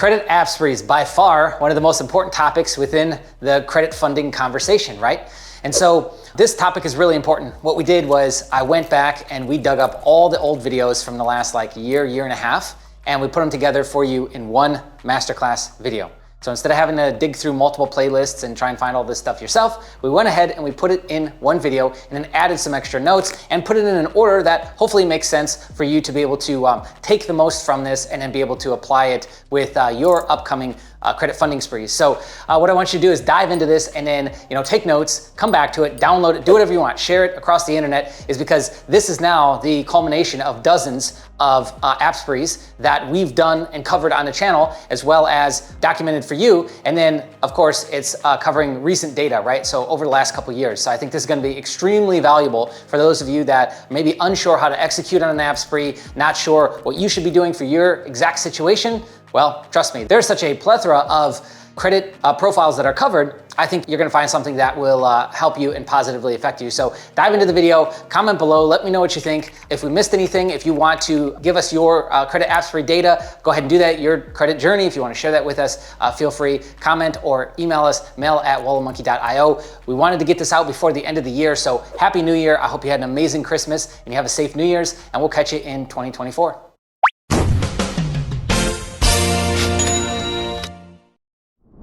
Credit app spree is by far one of the most important topics within the credit funding conversation, right? And so this topic is really important. What we did was I went back and we dug up all the old videos from the last year and a half, and we put them together for you in one masterclass video. So instead of having to dig through multiple playlists and try and find all this stuff yourself, we went ahead and we put it in one video and then added some extra notes and put it in an order that hopefully makes sense for you to be able to take the most from this and then be able to apply it with your upcoming credit funding sprees. So what I want you to do is dive into this and then take notes, come back to it, download it, do whatever you want, share it across the internet, is because this is now the culmination of dozens of app sprees that we've done and covered on the channel, as well as documented for you. And then of course it's covering recent data, right? So over the last couple of years. So I think this is going to be extremely valuable for those of you that may be unsure how to execute on an app spree, not sure what you should be doing for your exact situation. Well, trust me, there's such a plethora of credit profiles that are covered. I think you're gonna find something that will help you and positively affect you. So dive into the video, comment below, let me know what you think. If we missed anything, if you want to give us your credit app spree data, go ahead and do that, your credit journey. If you wanna share that with us, feel free, comment or email us, mail@walletmonkey.io. We wanted to get this out before the end of the year, so Happy New Year. I hope you had an amazing Christmas and you have a safe New Year's, and we'll catch you in 2024.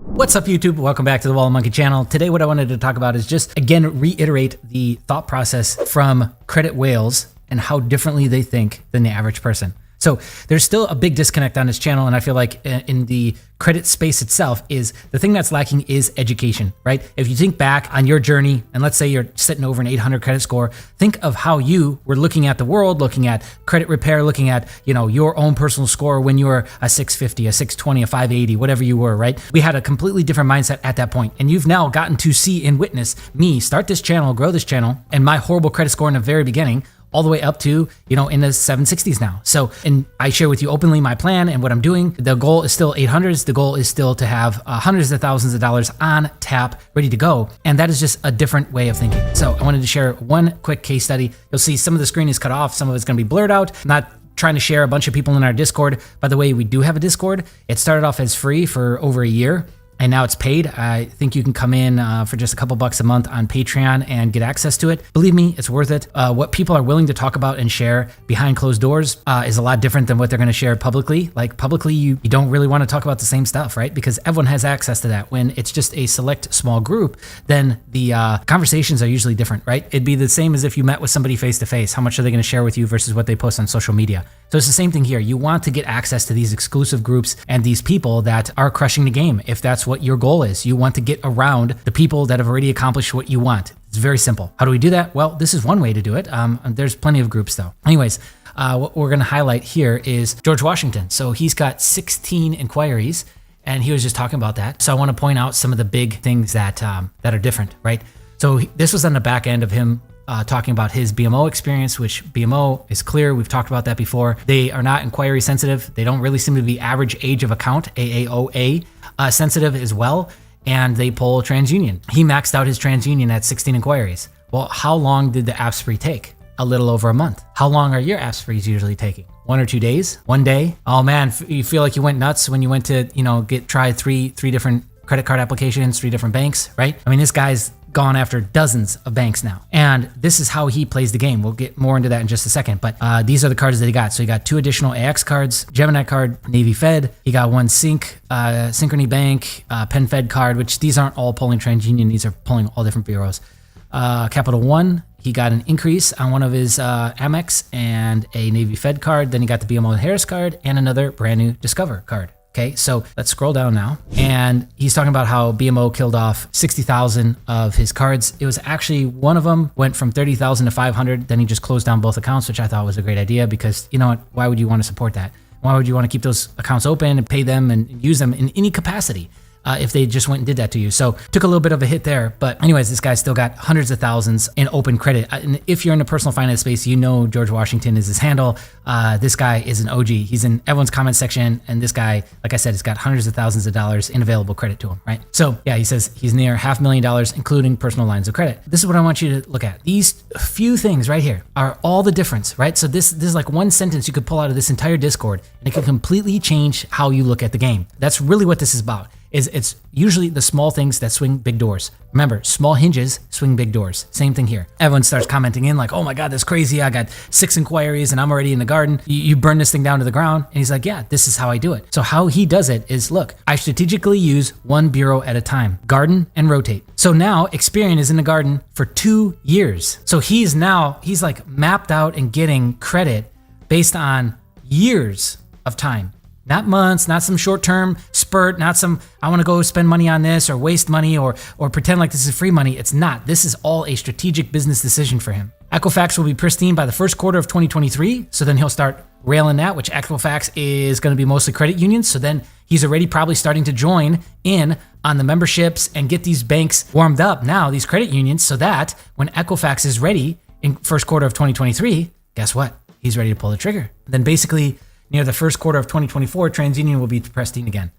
What's up, YouTube? Welcome back to the Wallet Monkey channel. Today, what I wanted to talk about is just, again, reiterate the thought process from credit whales and how differently they think than the average person. So there's still a big disconnect on this channel, and I feel like in the credit space itself is the thing that's lacking is education, right? If you think back on your journey, and let's say you're sitting over an 800 credit score, think of how you were looking at the world, looking at credit repair, looking at your own personal score when you were a 650, a 620, a 580, whatever you were, right? We had a completely different mindset at that point, and you've now gotten to see and witness me start this channel, grow this channel, and my horrible credit score in the very beginning, all the way up to, in the 760s now. So, and I share with you openly my plan and what I'm doing. The goal is still 800s. The goal is still to have hundreds of thousands of dollars on tap, ready to go. And that is just a different way of thinking. So I wanted to share one quick case study. You'll see some of the screen is cut off. Some of it's going to be blurred out. I'm not trying to share a bunch of people in our Discord. By the way, we do have a Discord. It started off as free for over a year, and now it's paid. I think you can come in for just a couple bucks a month on Patreon and get access to it. Believe me, it's worth it. What people are willing to talk about and share behind closed doors is a lot different than what they're gonna share publicly. Like publicly, you don't really wanna talk about the same stuff, right? Because everyone has access to that. When it's just a select small group, then the conversations are usually different, right? It'd be the same as if you met with somebody face to face. How much are they gonna share with you versus what they post on social media? So it's the same thing here. You want to get access to these exclusive groups and these people that are crushing the game. If that's what your goal is, you want to get around the people that have already accomplished what you want. It's very simple. How do we do that? Well, this is one way to do it. There's plenty of groups though. Anyways, what we're gonna highlight here is George Washington. So he's got 16 inquiries, and he was just talking about that. So I wanna point out some of the big things that are different, right? So this was on the back end of him talking about his BMO experience, which BMO is clear. We've talked about that before. They are not inquiry sensitive. They don't really seem to be average age of account, AAOA, sensitive as well. And they pull TransUnion. He maxed out his TransUnion at 16 inquiries. Well, how long did the app spree take? A little over a month. How long are your app sprees usually taking? 1 or 2 days? 1 day? Oh man, you feel like you went nuts when you went to, try three different credit card applications, 3 different banks, right? I mean, this guy's gone after dozens of banks now. And this is how he plays the game. We'll get more into that in just a second, but these are the cards that he got. So he got 2 additional AX cards, Gemini card, Navy Fed. He got 1 Synchrony Bank, Penn Fed card, which these aren't all pulling TransUnion. These are pulling all different bureaus. Capital One, he got an increase on one of his Amex and a Navy Fed card. Then he got the BMO Harris card and another brand new Discover card. Okay, so let's scroll down now. And he's talking about how BMO killed off 60,000 of his cards. It was actually one of them went from 30,000 to 500. Then he just closed down both accounts, which I thought was a great idea because you know what? Why would you want to support that? Why would you want to keep those accounts open and pay them and use them in any capacity? if they just went and did that to you. So took a little bit of a hit there. But anyways, this guy's still got hundreds of thousands in open credit. And if you're in the personal finance space, you know George Washington is his handle. This guy is an OG. He's in everyone's comment section. And this guy, like I said, has got hundreds of thousands of dollars in available credit to him, right? So yeah, he says he's near $500,000, including personal lines of credit. This is what I want you to look at. These few things right here are all the difference, right? So this is like one sentence you could pull out of this entire Discord, and it can completely change how you look at the game. That's really what this is about. It's usually the small things that swing big doors. Remember, small hinges swing big doors. Same thing here. Everyone starts commenting in like, oh my God, that's crazy. I got 6 inquiries and I'm already in the garden. You burn this thing down to the ground. And he's like, yeah, this is how I do it. So how he does it is, look, I strategically use one bureau at a time, garden and rotate. So now Experian is in the garden for 2 years. So he's like mapped out and getting credit based on years of time. Not months, not some short-term spurt, not some, I want to go spend money on this or waste money or pretend like this is free money. It's not. This is all a strategic business decision for him. Equifax will be pristine by the first quarter of 2023. So then he'll start railing that, which Equifax is going to be mostly credit unions. So then he's already probably starting to join in on the memberships and get these banks warmed up now, these credit unions, so that when Equifax is ready in first quarter of 2023, guess what? He's ready to pull the trigger. Then basically, near the first quarter of 2024, TransUnion will be pristine again.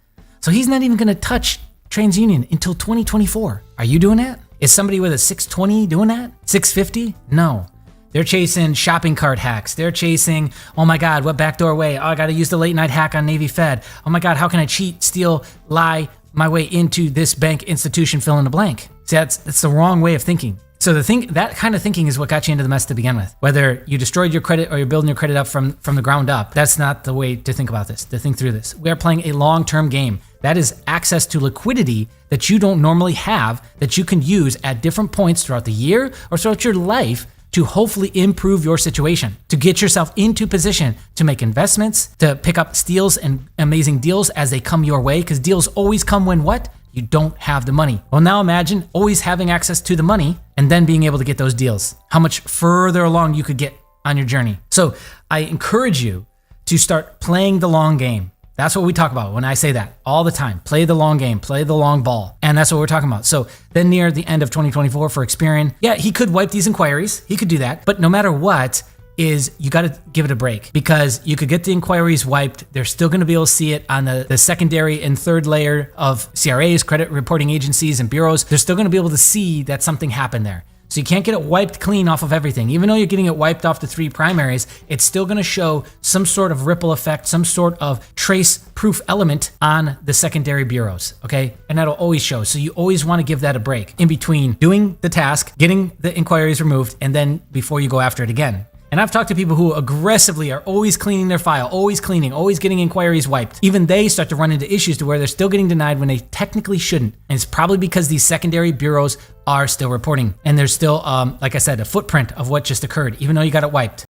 So he's not even going to touch TransUnion until 2024. Are you doing that? Is somebody with a 620 doing that? 650? No. They're chasing shopping cart hacks. They're chasing, oh my God, what backdoor way? Oh, I got to use the late night hack on Navy Fed. Oh my God, how can I cheat, steal, lie my way into this bank institution, fill in the blank? See, that's the wrong way of thinking. So that kind of thinking is what got you into the mess to begin with. Whether you destroyed your credit or you're building your credit up from the ground up, that's not the way to think about this, to think through this. We are playing a long-term game. That is access to liquidity that you don't normally have, that you can use at different points throughout the year or throughout your life to hopefully improve your situation, to get yourself into position to make investments, to pick up steals and amazing deals as they come your way, because deals always come when what? You don't have the money. Well, now imagine always having access to the money and then being able to get those deals. How much further along you could get on your journey. So I encourage you to start playing the long game. That's what we talk about when I say that all the time. Play the long game, play the long ball. And that's what we're talking about. So then near the end of 2024 for Experian, yeah, he could wipe these inquiries. He could do that. But no matter what, is you got to give it a break, because you could get the inquiries wiped. They're still going to be able to see it on the secondary and third layer of CRAs, credit reporting agencies and bureaus. They're still going to be able to see that something happened there. So you can't get it wiped clean off of everything. Even though you're getting it wiped off the 3 primaries, it's still going to show some sort of ripple effect, some sort of trace proof element on the secondary bureaus, okay? And that'll always show. So you always want to give that a break in between doing the task, getting the inquiries removed, and then before you go after it again. And I've talked to people who aggressively are always cleaning their file, always cleaning, always getting inquiries wiped. Even they start to run into issues to where they're still getting denied when they technically shouldn't. And it's probably because these secondary bureaus are still reporting. And there's still, like I said, a footprint of what just occurred, even though you got it wiped.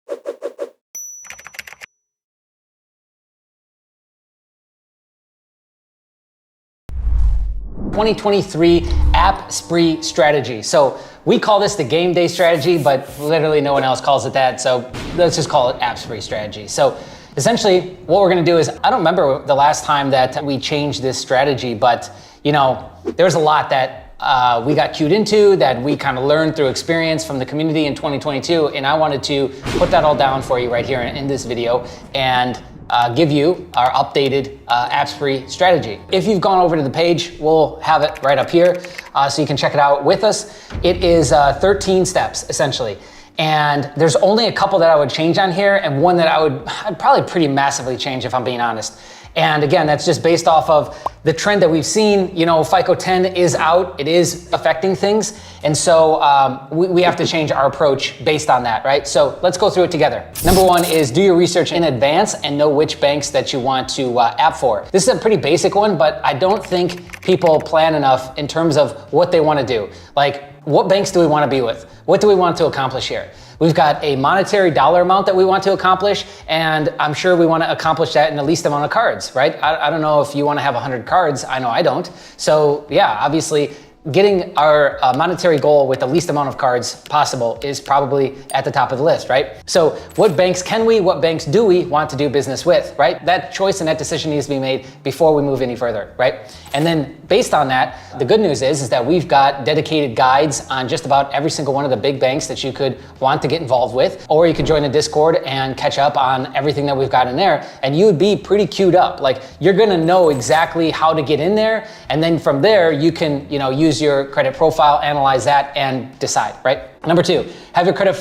2023 App Spree strategy. So we call this the game day strategy, but literally no one else calls it that. So let's just call it App Spree strategy. So essentially what we're gonna do is, I don't remember the last time that we changed this strategy, but you know, there's a lot that we got cued into, that we kind of learned through experience from the community in 2022. And I wanted to put that all down for you right here in this video and give you our updated App Spree strategy. If you've gone over to the page, we'll have it right up here so you can check it out with us. It is 13 steps essentially. And there's only a couple that I would change on here, and one that I'd probably pretty massively change if I'm being honest. And again, that's just based off of the trend that we've seen. You know, FICO 10 is out, it is affecting things. And so we have to change our approach based on that, right? So let's go through it together. Number one is do your research in advance and know which banks that you want to app for. This is a pretty basic one, but I don't think people plan enough in terms of what they want to do. Like, what banks do we want to be with? What do we want to accomplish here? We've got a monetary dollar amount that we want to accomplish, and I'm sure we want to accomplish that in the least amount of cards, right? I don't know if you want to have 100 cards. I know I don't. So yeah, obviously getting our monetary goal with the least amount of cards possible is probably at the top of the list, right? So what banks what banks do we want to do business with, right? That choice and that decision needs to be made before we move any further, right? And then based on that, the good news is that we've got dedicated guides on just about every single one of the big banks that you could want to get involved with, or you could join the Discord and catch up on everything that we've got in there, and you would be pretty queued up. Like, you're gonna know exactly how to get in there, and then from there you can, use your credit profile, analyze that, and decide, right? Number 2, have your credit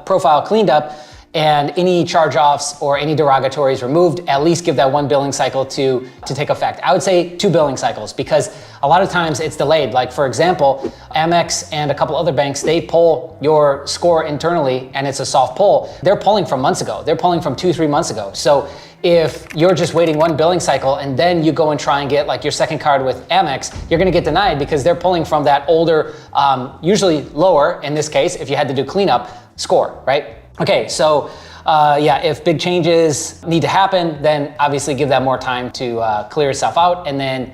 profile cleaned up and any charge-offs or any derogatories removed. At least give that 1 billing cycle to take effect. I would say 2 billing cycles, because a lot of times it's delayed. Like, for example, Amex and a couple other banks, they pull your score internally and it's a soft pull. They're pulling from months ago. They're pulling from 2-3 months ago. So if you're just waiting 1 billing cycle and then you go and try and get like your second card with Amex, you're gonna get denied because they're pulling from that older, usually lower, in this case, if you had to do cleanup, score, right? Okay, so if big changes need to happen, then obviously give that more time to clear itself out, and then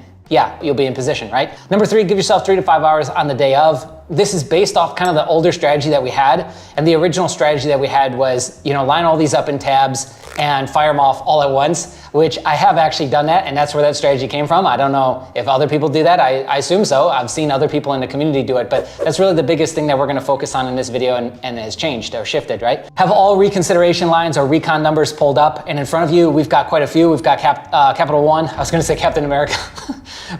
you'll be in position, right? Number 3, give yourself 3 to 5 hours on the day of. This is based off kind of the older strategy that we had, and the original strategy that we had was, line all these up in tabs and fire them off all at once, which I have actually done that, and that's where that strategy came from. I don't know if other people do that. I assume so. I've seen other people in the community do it, but that's really the biggest thing that we're gonna focus on in this video, and has changed or shifted, right? Have all reconsideration lines or recon numbers pulled up, and in front of you, we've got quite a few. We've got Capital One. I was gonna say Captain America.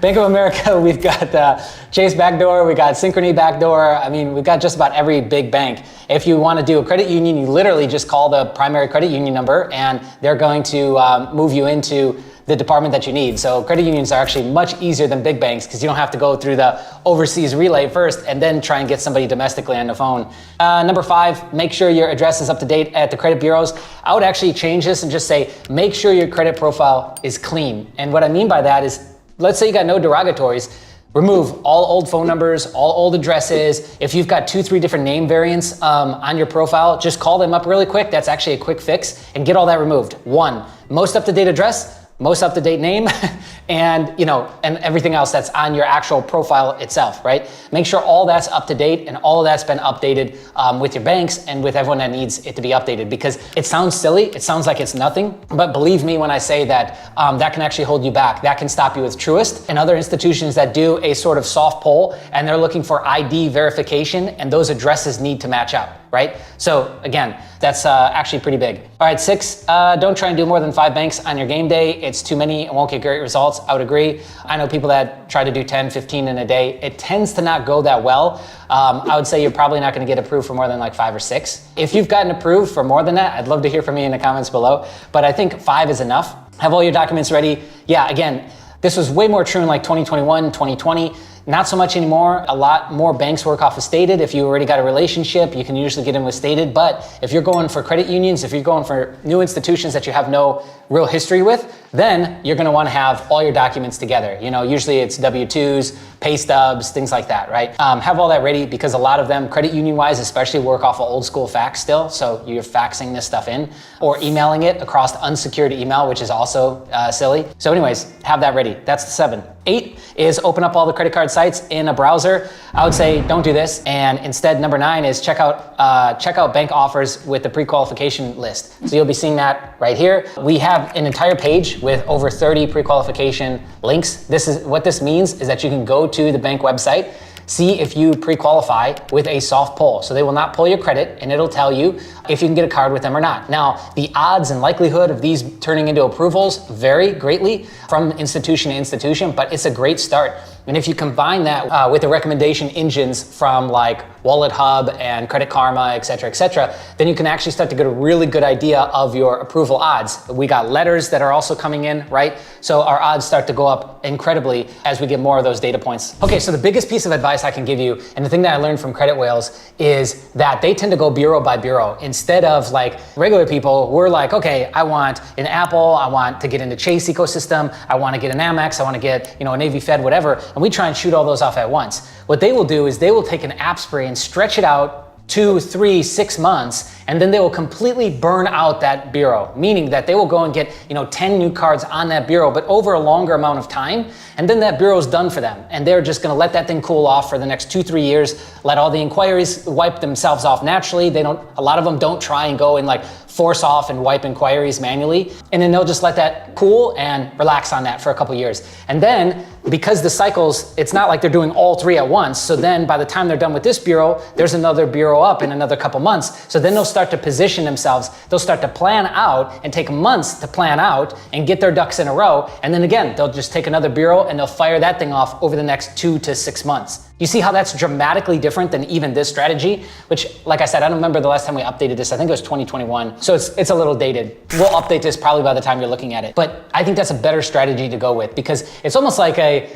Bank of America, we've got Chase backdoor, we got Synchrony backdoor. I mean, we've got just about every big bank. If you want to do a credit union, you literally just call the primary credit union number and they're going to move you into the department that you need. So credit unions are actually much easier than big banks because you don't have to go through the overseas relay first and then try and get somebody domestically on the phone. Number 5, make sure your address is up to date at the credit bureaus. I would actually change this and just say, make sure your credit profile is clean. And what I mean by that is, let's say you got no derogatories, remove all old phone numbers, all old addresses. If you've got 2-3 different name variants on your profile, just call them up really quick. That's actually a quick fix, and get all that removed. 1, most up-to-date address, most up-to-date name, and and everything else that's on your actual profile itself, right? Make sure all that's up to date and all of that's been updated with your banks and with everyone that needs it to be updated, because it sounds silly, it sounds like it's nothing, but believe me when I say that that can actually hold you back. That can stop you with Truist and other institutions that do a sort of soft pull and they're looking for ID verification, and those addresses need to match up, right? So again, that's actually pretty big. All right, 6, don't try and do more than 5 banks on your game day. It's too many and won't get great results. I would agree. I know people that try to do 10, 15 in a day. It tends to not go that well. I would say you're probably not gonna get approved for more than like 5 or 6. If you've gotten approved for more than that, I'd love to hear from you in the comments below, but I think 5 is enough. Have all your documents ready. Yeah, again, this was way more true in like 2021, 2020. Not so much anymore. A lot more banks work off of stated. If you already got a relationship, you can usually get in with stated. But if you're going for credit unions, if you're going for new institutions that you have no real history with, then you're gonna wanna have all your documents together. Usually it's W-2s, pay stubs, things like that, right? Have all that ready, because a lot of them, credit union wise especially, work off of old school fax still. So you're faxing this stuff in or emailing it across unsecured email, which is also silly. So anyways, have that ready. That's the 7. 8 is open up all the credit card sites in a browser. I would say don't do this, and instead number 9 is check out bank offers with the pre-qualification list. So you'll be seeing that right here. We have an entire page with over 30 pre-qualification links. What this means is that you can go to the bank website, see if you pre-qualify with a soft pull. So they will not pull your credit, and it'll tell you if you can get a card with them or not. Now, the odds and likelihood of these turning into approvals vary greatly from institution to institution, but it's a great start. And if you combine that with the recommendation engines from like Wallet Hub and Credit Karma, et cetera, then you can actually start to get a really good idea of your approval odds. We got letters that are also coming in, right? So our odds start to go up incredibly as we get more of those data points. Okay, so the biggest piece of advice I can give you, and the thing that I learned from credit whales, is that they tend to go bureau by bureau. Instead of like regular people, we're like, okay, I want an Apple, I want to get into Chase ecosystem, I want to get an Amex, I want to get, a Navy Fed, whatever. And we try and shoot all those off at once. What they will do is they will take an app spree and stretch it out 2, 3, 6 months, and then they will completely burn out that bureau, meaning that they will go and get 10 new cards on that bureau, but over a longer amount of time, and then that bureau is done for them, and they're just going to let that thing cool off for the next 2-3 years, let all the inquiries wipe themselves off naturally. A lot of them don't try and go and like force off and wipe inquiries manually, and then they'll just let that cool and relax on that for a couple years. And then because the cycles, it's not like they're doing all 3 at once, so then by the time they're done with this bureau, there's another bureau up in another couple months. So then they'll start to position themselves, they'll start to plan out and take months to plan out and get their ducks in a row, and then again, they'll just take another bureau and they'll fire that thing off over the next 2 to 6 months. You see how that's dramatically different than even this strategy, which, like I said, I don't remember the last time we updated this. I think it was 2021. So it's a little dated. We'll update this probably by the time you're looking at it. But I think that's a better strategy to go with, because it's almost like a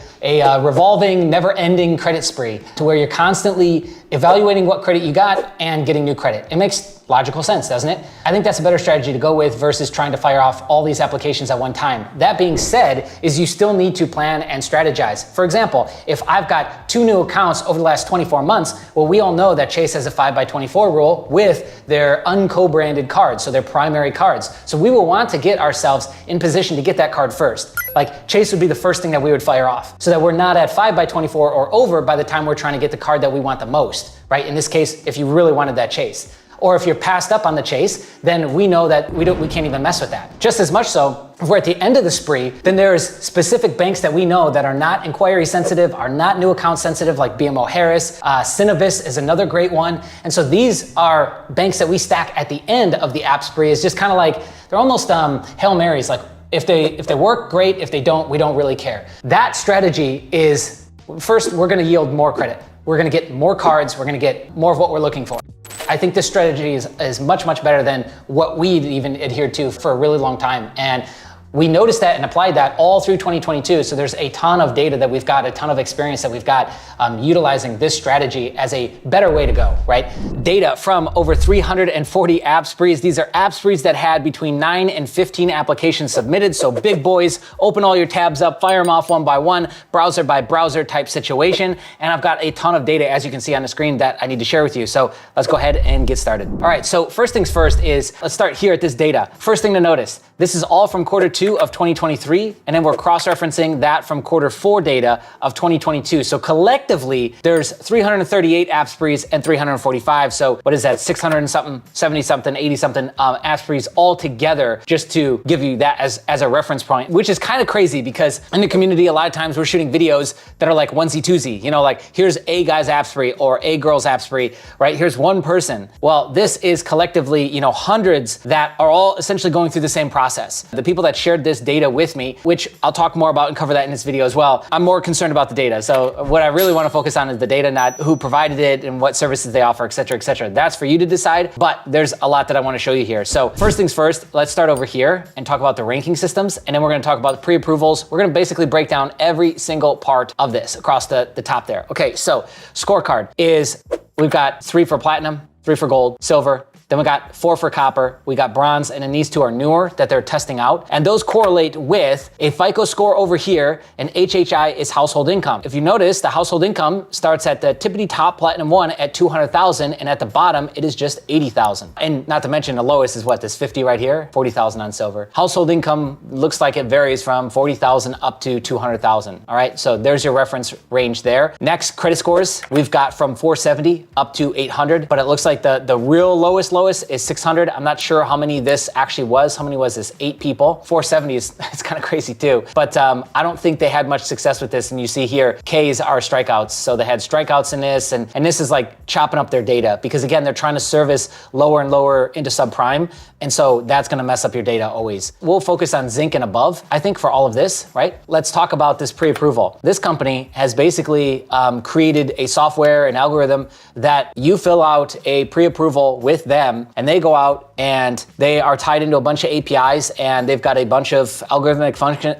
revolving, never-ending credit spree, to where you're constantly evaluating what credit you got and getting new credit. It makes logical sense, doesn't it? I think that's a better strategy to go with versus trying to fire off all these applications at one time. That being said, is you still need to plan and strategize. For example, if I've got 2 new accounts over the last 24 months, well, we all know that Chase has a 5x24 rule with their unco-branded cards, so their primary cards. So we will want to get ourselves in position to get that card first. Like Chase would be the first thing that we would fire off, so that we're not at 5x24 or over by the time we're trying to get the card that we want the most, right? In this case, if you really wanted that Chase. Or if you're passed up on the Chase, then we know that we can't even mess with that. Just as much so, if we're at the end of the spree, then there's specific banks that we know that are not inquiry sensitive, are not new account sensitive, like BMO Harris. Synovus is another great one. And so these are banks that we stack at the end of the app spree. It's just kind of like, they're almost Hail Marys. Like if they work, great. If they don't, we don't really care. That strategy is, first, we're gonna yield more credit. We're gonna get more cards. We're gonna get more of what we're looking for. I think this strategy is much, much better than what we'd even adhered to for a really long time. And we noticed that and applied that all through 2022. So there's a ton of data that we've got, a ton of experience that we've got utilizing this strategy as a better way to go, right? Data from over 340 app sprees. These are app sprees that had between 9 and 15 applications submitted. So big boys, open all your tabs up, fire them off one by one, browser by browser type situation. And I've got a ton of data, as you can see on the screen, that I need to share with you. So let's go ahead and get started. All right, so first things first is, let's start here at this data. First thing to notice, this is all from Q2 of 2023, and then we're cross-referencing that from Q4 data of 2022. So collectively, there's 338 app sprees and 345. So what is that, 600 and something, 70 something, 80 something app sprees all together, just to give you that as a reference point, which is kind of crazy because in the community, a lot of times we're shooting videos that are like onesie twosie, like here's a guy's app spree or a girl's app spree, right? Here's one person. Well, this is collectively, hundreds that are all essentially going through the same process. The people that shared this data with me, which I'll talk more about and cover that in this video as well. I'm more concerned about the data. So what I really want to focus on is the data, not who provided it and what services they offer, et cetera, et cetera. That's for you to decide, but there's a lot that I want to show you here. So first things first, let's start over here and talk about the ranking systems. And then we're going to talk about the pre-approvals. We're going to basically break down every single part of this across the top there. Okay, so scorecard is, we've got 3 for platinum, 3 for gold, silver, then we got 4 for copper, we got bronze, and then these 2 are newer that they're testing out. And those correlate with a FICO score over here, and HHI is household income. If you notice, the household income starts at the tippity top platinum 1 at 200,000, and at the bottom, it is just 80,000. And not to mention the lowest is what, this 50 right here, 40,000 on silver. Household income looks like it varies from 40,000 up to 200,000. All right, so there's your reference range there. Next, credit scores, we've got from 470 up to 800, but it looks like the real lowest is 600. I'm not sure how many this actually was. How many was this? 8 people. 470 is it's kind of crazy too. But I don't think they had much success with this. And you see here, K's are strikeouts. So they had strikeouts in this, and this is like chopping up their data because again, they're trying to service lower and lower into subprime. And so that's gonna mess up your data always. We'll focus on Zinc and above, I think, for all of this, right? Let's talk about this pre-approval. This company has basically created a software, an algorithm that you fill out a pre-approval with them, them, and they go out and they are tied into a bunch of APIs, and they've got a bunch of algorithmic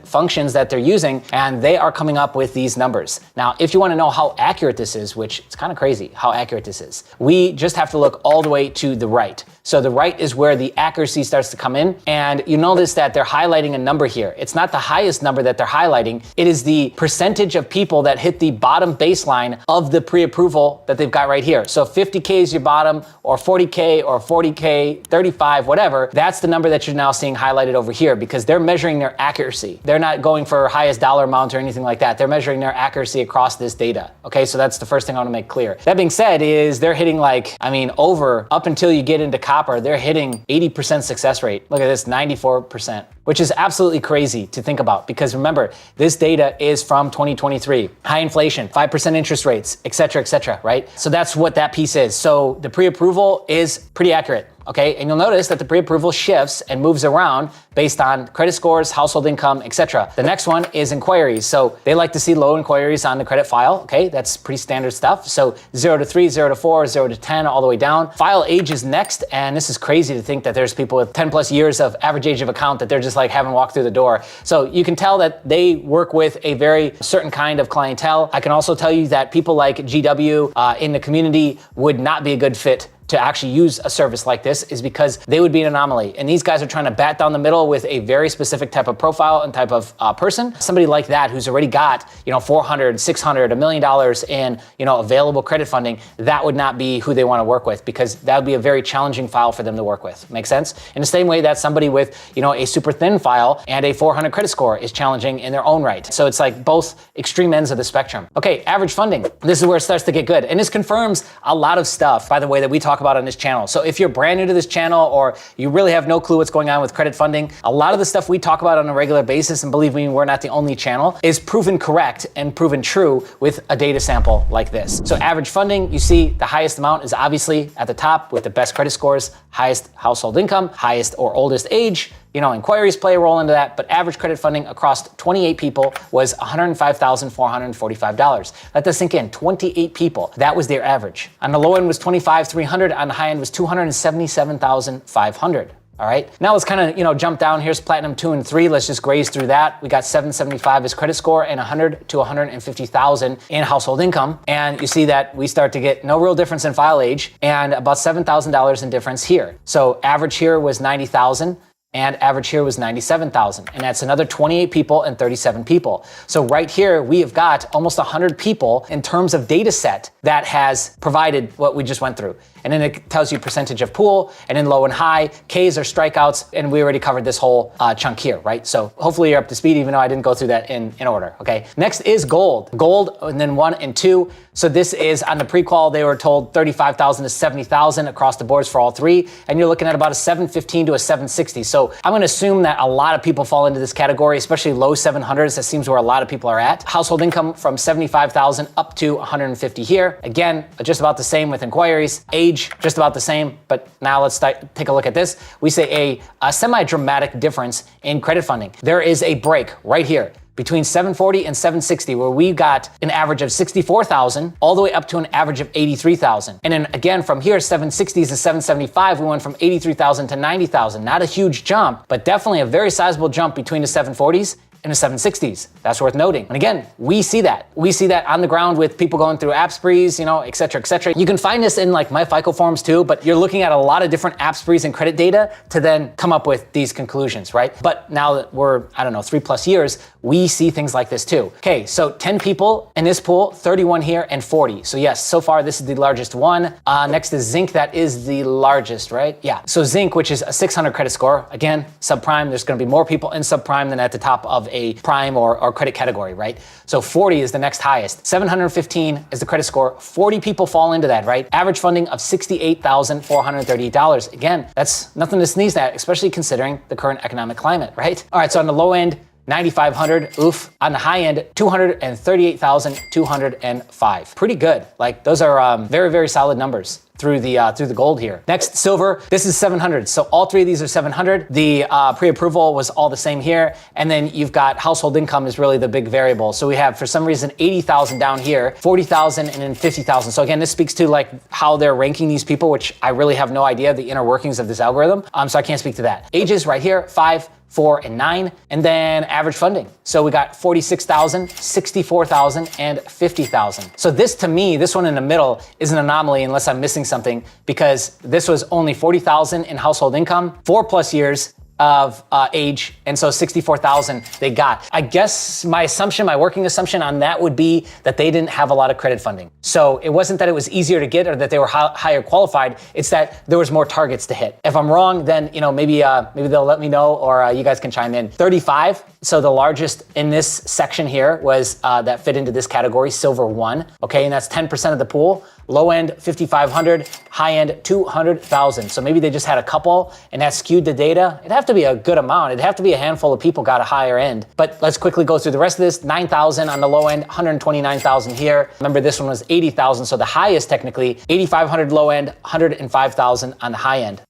functions that they're using, and they are coming up with these numbers. Now, if you want to know how accurate this is, which it's kind of crazy how accurate this is, we just have to look all the way to the right. So the right is where the accuracy starts to come in, and you notice that they're highlighting a number here. It's not the highest number that they're highlighting, it is the percentage of people that hit the bottom baseline of the pre-approval that they've got right here. So 50K is your bottom, or 40K, or 40K, 35, whatever. That's the number that you're now seeing highlighted over here, because they're measuring their accuracy. They're not going for highest dollar amount or anything like that. They're measuring their accuracy across this data. Okay, so that's the first thing I want to make clear. That being said, is they're hitting up until you get into copper, they're hitting 80% success rate. Look at this, 94%, which is absolutely crazy to think about, because remember, this data is from 2023. High inflation, 5% interest rates, et cetera, right? So that's what that piece is. So the pre-approval is pretty accurate. Okay, and you'll notice that the pre-approval shifts and moves around based on credit scores, household income, etc. The next one is inquiries. So they like to see low inquiries on the credit file. Okay, that's pretty standard stuff. So 0 to 3, 0 to 4, 0 to 10, all the way down. File age is next, and this is crazy to think that there's people with 10 plus years of average age of account that they're just like haven't walked through the door. So you can tell that they work with a very certain kind of clientele. I can also tell you that people like GW in the community would not be a good fit to actually use a service like this, is because they would be an anomaly. And these guys are trying to bat down the middle with a very specific type of profile and type of person. Somebody like that who's already got, $400, $600, $1 million in, available credit funding, that would not be who they want to work with, because that would be a very challenging file for them to work with. Make sense? In the same way that somebody with, a super thin file and a 400 credit score is challenging in their own right. So it's like both extreme ends of the spectrum. Okay, average funding. This is where it starts to get good. And this confirms a lot of stuff, by the way, that we talk about on this channel. So if you're brand new to this channel, or you really have no clue what's going on with credit funding, a lot of the stuff we talk about on a regular basis, and believe me, we're not the only channel, is proven correct and proven true with a data sample like this. So average funding, you see the highest amount is obviously at the top with the best credit scores, highest household income, highest or oldest age. Inquiries play a role into that, but average credit funding across 28 people was $105,445. Let that sink in, 28 people. That was their average. On the low end was $25,300, on the high end was $277,500. All right, now let's kind of, jump down. Here's Platinum 2 and 3. Let's just graze through that. We got 775 as credit score and 100 to 150,000 in household income. And you see that we start to get no real difference in file age and about $7,000 in difference here. So average here was 90,000. And average here was 97,000. And that's another 28 people and 37 people. So right here, we have got almost 100 people in terms of data set that has provided what we just went through. And then it tells you percentage of pool, and then low and high, Ks are strikeouts, and we already covered this whole chunk here, right? So hopefully you're up to speed, even though I didn't go through that in order, okay? Next is gold. Gold, and then 1 and 2. So this is on the pre-qual, they were told 35,000 to 70,000 across the boards for all three, and you're looking at about a 715 to a 760. So I'm gonna assume that a lot of people fall into this category, especially low 700s. That seems where a lot of people are at. Household income from 75,000 up to 150 here. Again, just about the same with inquiries. Age, just about the same, but now let's take a look at this. We say a semi-dramatic difference in credit funding. There is a break right here between 740 and 760, where we got an average of 64,000 all the way up to an average of 83,000. And then again, from here, 760s to 775, we went from 83,000 to 90,000. Not a huge jump, but definitely a very sizable jump between the 740s in the 760s. That's worth noting. And again, we see that. We see that on the ground with people going through app sprees, et cetera, et cetera. You can find this in like my FICO forms too, but you're looking at a lot of different app sprees and credit data to then come up with these conclusions, right? But now that we're, 3+ years, we see things like this too. Okay, so 10 people in this pool, 31 here and 40. So yes, so far this is the largest one. Next is Zinc, that is the largest, right? Yeah, so Zinc, which is a 600 credit score. Again, subprime, there's gonna be more people in subprime than at the top of a prime or credit category, right? So 40 is the next highest. 715 is the credit score. 40 people fall into that, right? Average funding of $68,438. Again, that's nothing to sneeze at, especially considering the current economic climate, right? All right, so on the low end, 9,500, oof. On the high end, 238,205. Pretty good. Like those are very, very solid numbers. through the gold here. Next, silver, this is 700. So all three of these are 700. The pre-approval was all the same here. And then you've got household income is really the big variable. So we have, for some reason, 80,000 down here, 40,000 and then 50,000. So again, this speaks to like how they're ranking these people, which I really have no idea the inner workings of this algorithm. So I can't speak to that. Ages right here, 5, 4, and 9, and then average funding. So we got 46,000, 64,000, and 50,000. So this, to me, this one in the middle is an anomaly unless I'm missing something, because this was only 40,000 in household income, 4+ years of age, and so 64,000 they got. I guess my working assumption on that would be that they didn't have a lot of credit funding. So it wasn't that it was easier to get or that they were higher qualified, it's that there was more targets to hit. If I'm wrong, then maybe they'll let me know, or you guys can chime in. 35, so the largest in this section here was that fit into this category, silver 1, okay, and that's 10% of the pool. Low end, 5,500, high end, 200,000. So maybe they just had a couple and that skewed the data. It'd have to be a good amount. It'd have to be a handful of people got a higher end. But let's quickly go through the rest of this. 9,000 on the low end, 129,000 here. Remember, this one was 80,000. So the highest technically, 8,500 low end, 105,000 on the high end.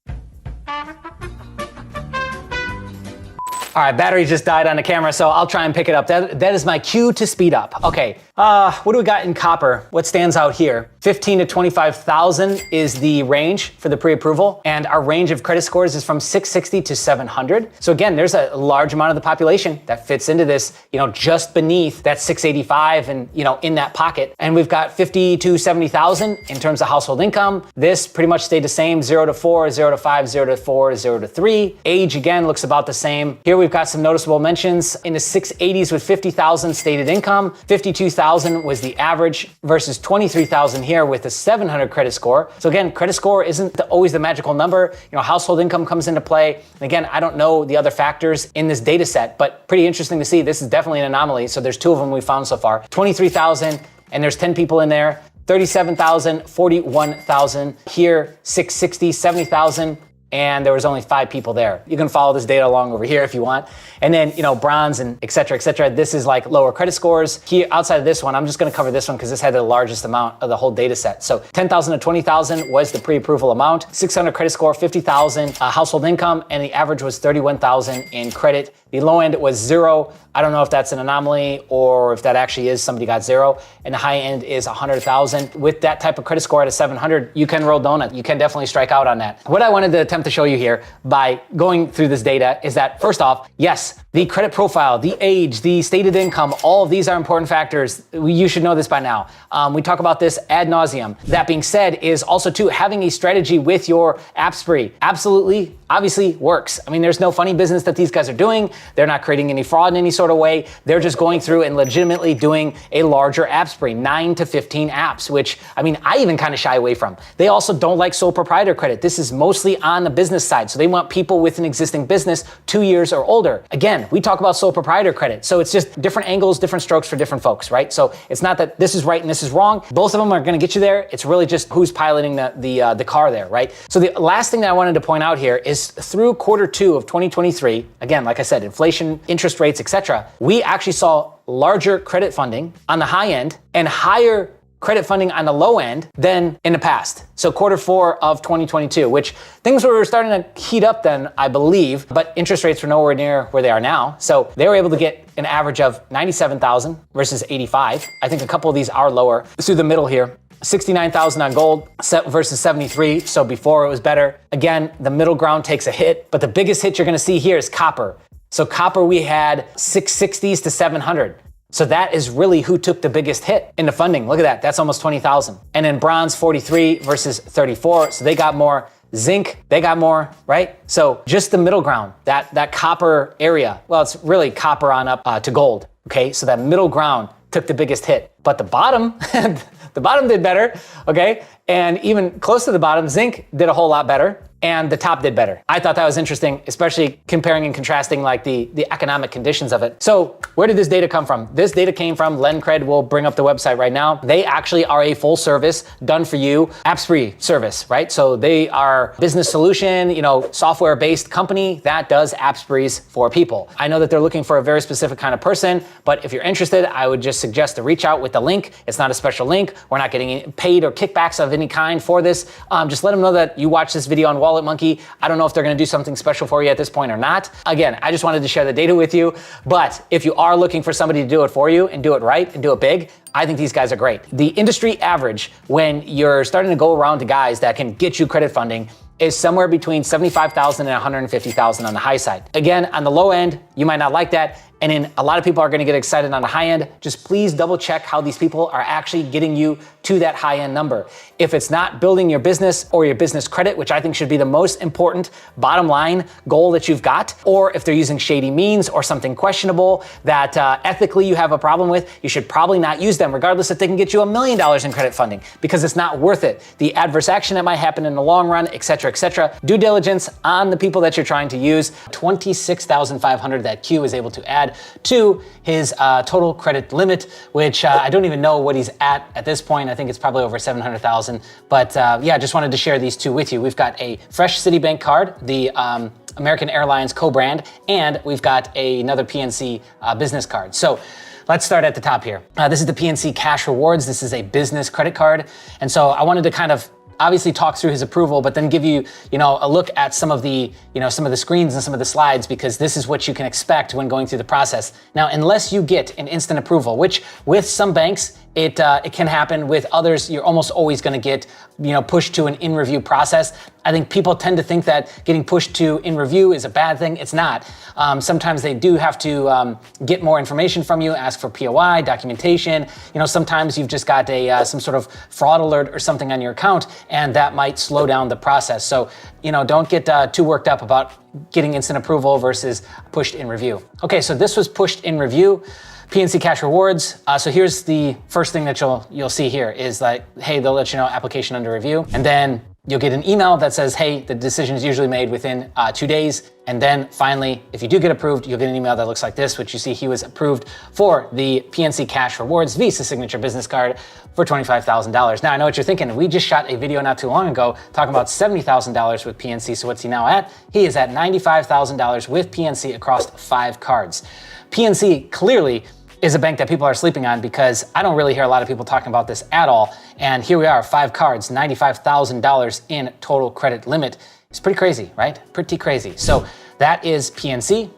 All right, battery just died on the camera, so I'll try and pick it up. That is my cue to speed up. Okay, what do we got in copper? What stands out here? 15 to 25,000 is the range for the pre-approval, and our range of credit scores is from 660 to 700. So again, there's a large amount of the population that fits into this, just beneath that 685 and, in that pocket. And we've got 50 to 70,000 in terms of household income. This pretty much stayed the same, 0 to 4, 0 to 5, 0 to 4, 0 to 3. Age, again, looks about the same. Here we've got some noticeable mentions in the 680s with 50,000 stated income. 52,000 was the average versus 23,000 here with a 700 credit score. So again, credit score isn't always the magical number. Household income comes into play. And again, I don't know the other factors in this data set, but pretty interesting to see. This is definitely an anomaly. So there's 2 of them we found so far. 23,000, and there's 10 people in there. 37,000, 41,000. Here, 660, 70,000. And there was only 5 people there. You can follow this data along over here if you want. And then, bronze and et cetera, this is like lower credit scores. Here, outside of this one, I'm just gonna cover this one because this had the largest amount of the whole data set. So 10,000 to 20,000 was the pre-approval amount, 600 credit score, 50,000 household income, and the average was 31,000 in credit. The low end was 0. I don't know if that's an anomaly or if that actually is somebody got 0. And the high end is 100,000. With that type of credit score at a 700, you can roll donut. You can definitely strike out on that. What I wanted to attempt to show you here by going through this data is that, first off, yes, the credit profile, the age, the stated income, all of these are important factors. You should know this by now. We talk about this ad nauseum. That being said, is also too, having a strategy with your app spree absolutely, obviously works. I mean, there's no funny business that these guys are doing. They're not creating any fraud in any sort of way. They're just going through and legitimately doing a larger app spree, 9 to 15 apps, which, I even kind of shy away from. They also don't like sole proprietor credit. This is mostly on the business side. So they want people with an existing business 2 years or older. Again, we talk about sole proprietor credit. So it's just different angles, different strokes for different folks, right? So it's not that this is right and this is wrong. Both of them are going to get you there. It's really just who's piloting the car there, right? So the last thing that I wanted to point out here is through Q2 of 2023, again, like I said, inflation, interest rates, etc., we actually saw larger credit funding on the high end and higher credit funding on the low end than in the past. So Q4 of 2022, which things were starting to heat up then, I believe, but interest rates were nowhere near where they are now. So they were able to get an average of 97,000 versus 85. I think a couple of these are lower. Through the middle here, 69,000 on gold versus 73. So before it was better. Again, the middle ground takes a hit, but the biggest hit you're gonna see here is copper. So copper, we had 660s to 700. So that is really who took the biggest hit in the funding. Look at that, that's almost 20,000. And then bronze, 43 versus 34. So they got more. Zinc, they got more, right? So just the middle ground, that copper area, well, it's really copper on up to gold, okay? So that middle ground took the biggest hit. But the bottom, the bottom did better, okay? And even close to the bottom, zinc did a whole lot better. and the top did better. I thought that was interesting, especially comparing and contrasting like the economic conditions of it. So where did this data come from? This data came from LendCred. We'll bring up the website right now. They actually are a full service, done for you App Spree service, right? So they are business solution, software based company that does App Sprees for people. I know that they're looking for a very specific kind of person, but if you're interested, I would just suggest to reach out with the link. It's not a special link. We're not getting paid or kickbacks of any kind for this. Just let them know that you watched this video on Wallet Monkey. I don't know if they're going to do something special for you at this point or not. Again, I just wanted to share the data with you. But if you are looking for somebody to do it for you and do it right and do it big, I think these guys are great. The industry average, when you're starting to go around to guys that can get you credit funding, is somewhere between $75,000 and $150,000 on the high side. Again, on the low end, you might not like that. And then a lot of people are gonna get excited on the high end. Just please double check how these people are actually getting you to that high end number. If it's not building your business or your business credit, which I think should be the most important bottom line goal that you've got, or if they're using shady means or something questionable that ethically you have a problem with, you should probably not use them, regardless if they can get you $1 million in credit funding, because it's not worth it. The adverse action that might happen in the long run, et cetera, et cetera. Due diligence on the people that you're trying to use. 26,500 that Q is able to add to his total credit limit, which I don't even know what he's at this point. I think it's probably over 700,000. But yeah, just wanted to share these two with you. We've got a fresh Citibank card, the American Airlines co-brand, and we've got another PNC business card. So let's start at the top here. This is the PNC Cash Rewards. This is a business credit card. And so I wanted to kind of obviously talk through his approval, but then give you, a look at some of the screens and some of the slides, because this is what you can expect when going through the process. Now, unless you get an instant approval, which with some banks, it can happen. With others, you're almost always going to get, pushed to an in-review process. I think people tend to think that getting pushed to in-review is a bad thing. It's not. Sometimes they do have to get more information from you, ask for POI, documentation. Sometimes you've just got some sort of fraud alert or something on your account, and that might slow down the process. So, don't get too worked up about getting instant approval versus pushed in review. Okay, so this was pushed in review. PNC Cash Rewards. So here's the first thing that you'll see here is like, hey, they'll let you know application under review. And then you'll get an email that says, hey, the decision is usually made within 2 days. And then finally, if you do get approved, you'll get an email that looks like this, which you see he was approved for the PNC Cash Rewards Visa Signature Business Card for $25,000. Now, I know what you're thinking. We just shot a video not too long ago talking about $70,000 with PNC. So what's he now at? He is at $95,000 with PNC across 5 cards. PNC clearly is a bank that people are sleeping on, because I don't really hear a lot of people talking about this at all. And here we are, 5 cards, $95,000 in total credit limit. It's pretty crazy, right? Pretty crazy. So that is PNC.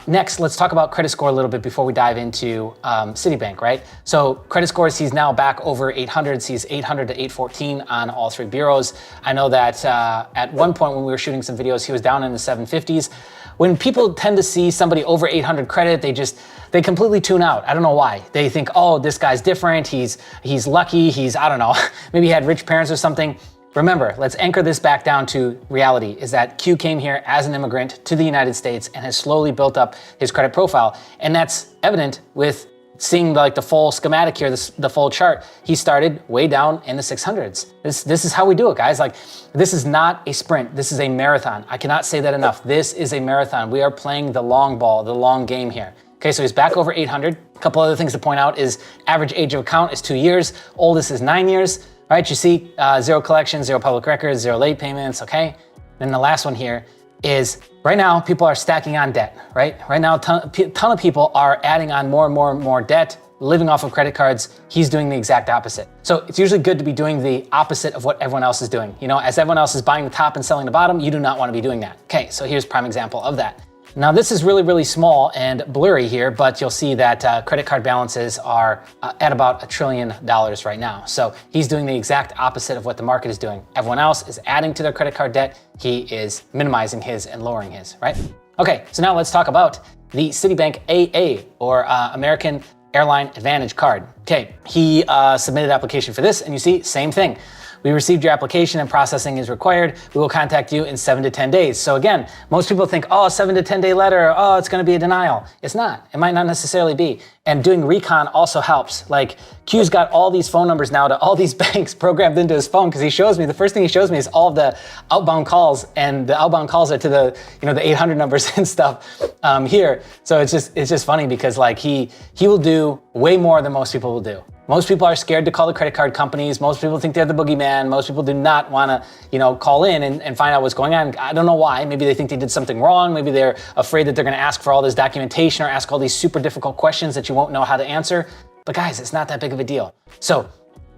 Next, let's talk about credit score a little bit before we dive into Citibank, right? So credit scores, he's now back over 800. He's 800 to 814 on all 3 bureaus. I know that at one point when we were shooting some videos, he was down in the 750s. When people tend to see somebody over 800 credit, they completely tune out. I don't know why. They think, oh, this guy's different. He's lucky. I don't know, maybe he had rich parents or something. Remember, let's anchor this back down to reality, is that Q came here as an immigrant to the United States and has slowly built up his credit profile. And that's evident with seeing like the full schematic here, the full chart. He started way down in the 600s. This is how we do it, guys. Like, this is not a sprint. This is a marathon. I cannot say that enough. This is a marathon. We are playing the long ball, the long game here. Okay, so he's back over 800. A couple other things to point out is average age of account is 2 years. Oldest is 9 years. Right, you see 0 collections, 0 public records, 0 late payments, okay? Then the last one here is, right now, people are stacking on debt, right? Right now, a ton of people are adding on more and more and more debt, living off of credit cards. He's doing the exact opposite. So it's usually good to be doing the opposite of what everyone else is doing. As everyone else is buying the top and selling the bottom, you do not want to be doing that. Okay, so here's a prime example of that. Now, this is really, really small and blurry here, but you'll see that credit card balances are at about $1 trillion right now. So he's doing the exact opposite of what the market is doing. Everyone else is adding to their credit card debt. He is minimizing his and lowering his, right? Okay, so now let's talk about the Citibank AA, or American Airline Advantage card. Okay, he submitted application for this, and you see, same thing. we received your application and processing is required. We will contact you in 7 to 10 days. So again, most people think, oh, 7 to 10 day letter, oh, it's gonna be a denial. It's not, it might not necessarily be. And doing recon also helps. Like Q's got all these phone numbers now to all these banks programmed into his phone, because he shows me, the first thing he shows me is all of the outbound calls, and the outbound calls are to the, the 800 numbers and stuff here. So it's just funny because like he will do way more than most people will do. Most people are scared to call the credit card companies. Most people think they're the boogeyman. Most people do not want to, call in and find out what's going on. I don't know why. Maybe they think they did something wrong. Maybe they're afraid that they're going to ask for all this documentation or ask all these super difficult questions that you won't know how to answer. But guys, it's not that big of a deal. So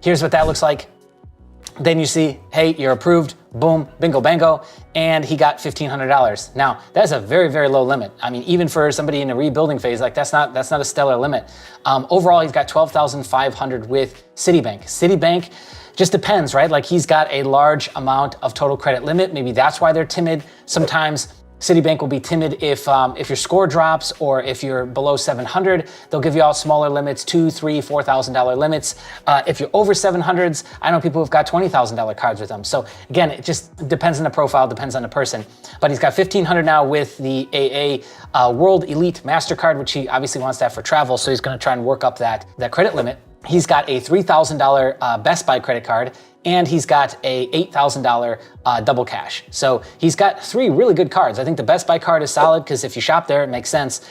here's what that looks like. Then you see, hey, you're approved, boom, bingo bango, and he got $1,500. Now, that's a very, very low limit. I mean, even for somebody in a rebuilding phase, like that's not a stellar limit. Overall, he's got $12,500 with Citibank. Citibank just depends, right? Like he's got a large amount of total credit limit. Maybe that's why they're timid. Sometimes Citibank will be timid if your score drops or if you're below 700, they'll give you out smaller limits, $2,000, $3,000, $4,000 limits. If you're over 700s, I know people who've got $20,000 cards with them. So again, it just depends on the profile, depends on the person. But he's got $1,500 now with the AA World Elite MasterCard, which he obviously wants that for travel. So he's gonna try and work up that credit limit. He's got a $3,000 Best Buy credit card, and he's got a $8,000 double cash. So he's got 3 really good cards. I think the Best Buy card is solid because if you shop there, it makes sense.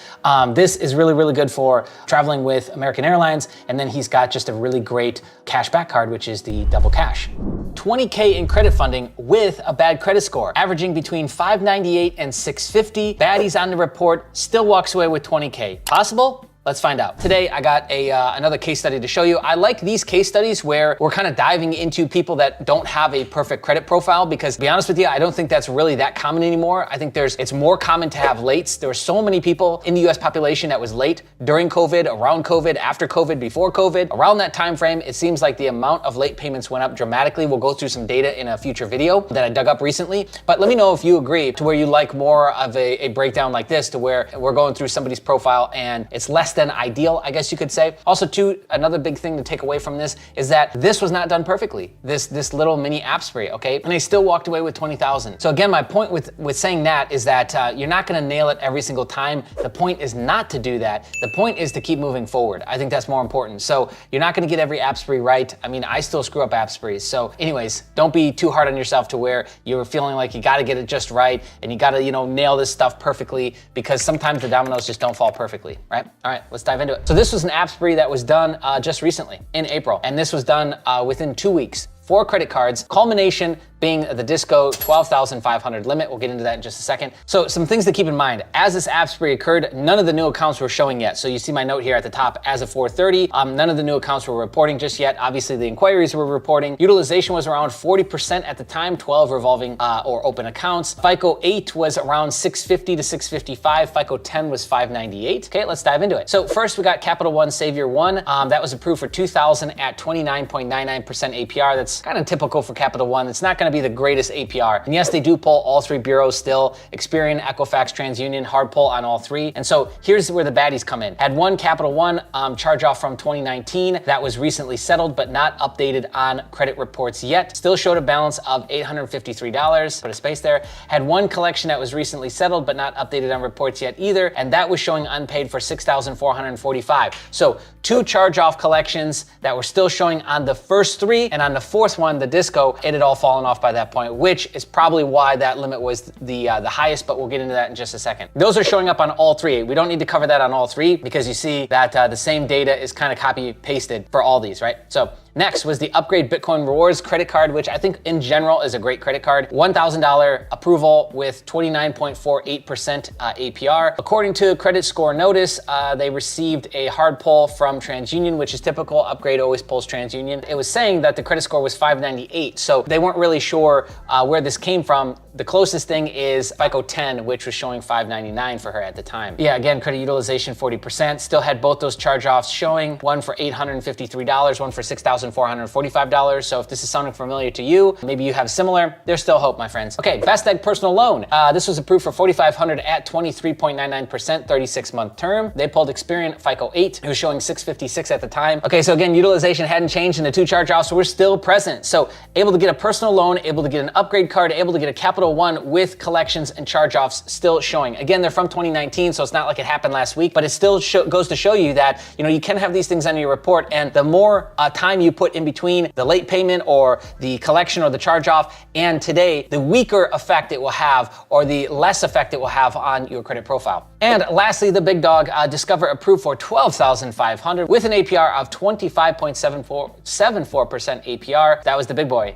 This is really, really good for traveling with American Airlines. And then he's got just a really great cashback card, which is the double cash. 20K in credit funding with a bad credit score, averaging between 598 and 650. Baddies on the report, still walks away with 20K. Possible? Let's find out. Today, I got another case study to show you. I like these case studies where we're kind of diving into people that don't have a perfect credit profile, because to be honest with you, I don't think that's really that common anymore. I think it's more common to have lates. There were so many people in the US population that was late during COVID, around COVID, after COVID, before COVID. Around that time frame, it seems like the amount of late payments went up dramatically. We'll go through some data in a future video that I dug up recently. But let me know if you agree to where you like more of a breakdown like this, to where we're going through somebody's profile and it's less than ideal, I guess you could say. Also, too, another big thing to take away from this is that this was not done perfectly. This little mini app spree, okay? And they still walked away with 20,000. So again, my point with saying that is that you're not gonna nail it every single time. The point is not to do that. The point is to keep moving forward. I think that's more important. So you're not gonna get every app spree right. I mean, I still screw up app sprees. So anyways, don't be too hard on yourself to where you're feeling like you gotta get it just right and you gotta, nail this stuff perfectly, because sometimes the dominoes just don't fall perfectly, right? All right, let's dive into it. So this was an app spree that was done just recently in April, and this was done within 2 weeks. 4 credit cards, culmination being the Disco $12,500 limit. We'll get into that in just a second. So some things to keep in mind. As this app spree occurred, none of the new accounts were showing yet. So you see my note here at the top, as of 4:30, none of the new accounts were reporting just yet. Obviously the inquiries were reporting. Utilization was around 40% at the time, 12 revolving or open accounts. FICO 8 was around 650 to 655. FICO 10 was 598. Okay, let's dive into it. So first we got Capital One Savior 1. That was approved for $2,000 at 29.99% APR. That's kind of typical for Capital One. It's not going to be the greatest APR. And yes, they do pull all 3 bureaus still, Experian, Equifax, TransUnion, hard pull on all 3. And so here's where the baddies come in. Had one Capital One charge off from 2019 that was recently settled but not updated on credit reports yet. Still showed a balance of $853, put a space there. Had one collection that was recently settled but not updated on reports yet either, and that was showing unpaid for $6,445. So 2 charge-off collections that were still showing on the first 3, and on the 4th one, the Disco, it had all fallen off by that point, which is probably why that limit was the highest, but we'll get into that in just a second. Those are showing up on all 3. We don't need to cover that on all 3 because you see that the same data is kind of copy pasted for all these, right? So next was the Upgrade Bitcoin Rewards credit card, which I think in general is a great credit card. $1,000 approval with 29.48% APR. According to Credit Score Notice, they received a hard pull from TransUnion, which is typical. Upgrade always pulls TransUnion. It was saying that the credit score was 598, so they weren't really sure where this came from. The closest thing is FICO 10, which was showing 599 for her at the time. Yeah, again, credit utilization 40%. Still had both those charge-offs showing, one for $853, one for $6,000. $3,445. So if this is sounding familiar to you, maybe you have similar, there's still hope, my friends. Okay, Best Egg personal loan. This was approved for $4,500 at 23.99%, 36-month term. They pulled Experian FICO 8. It was showing 656 at the time. Okay, so again, utilization hadn't changed and the 2 charge-offs were still present. So able to get a personal loan, able to get an upgrade card, able to get a Capital One with collections and charge-offs still showing. Again, they're from 2019, so it's not like it happened last week, but it still goes to show you that, you can have these things on your report, and the more time you put in between the late payment or the collection or the charge-off and today, the weaker effect it will have or the less effect it will have on your credit profile. And lastly, the big dog, Discover approved for $12,500 with an APR of 25.74% APR. That was the big boy.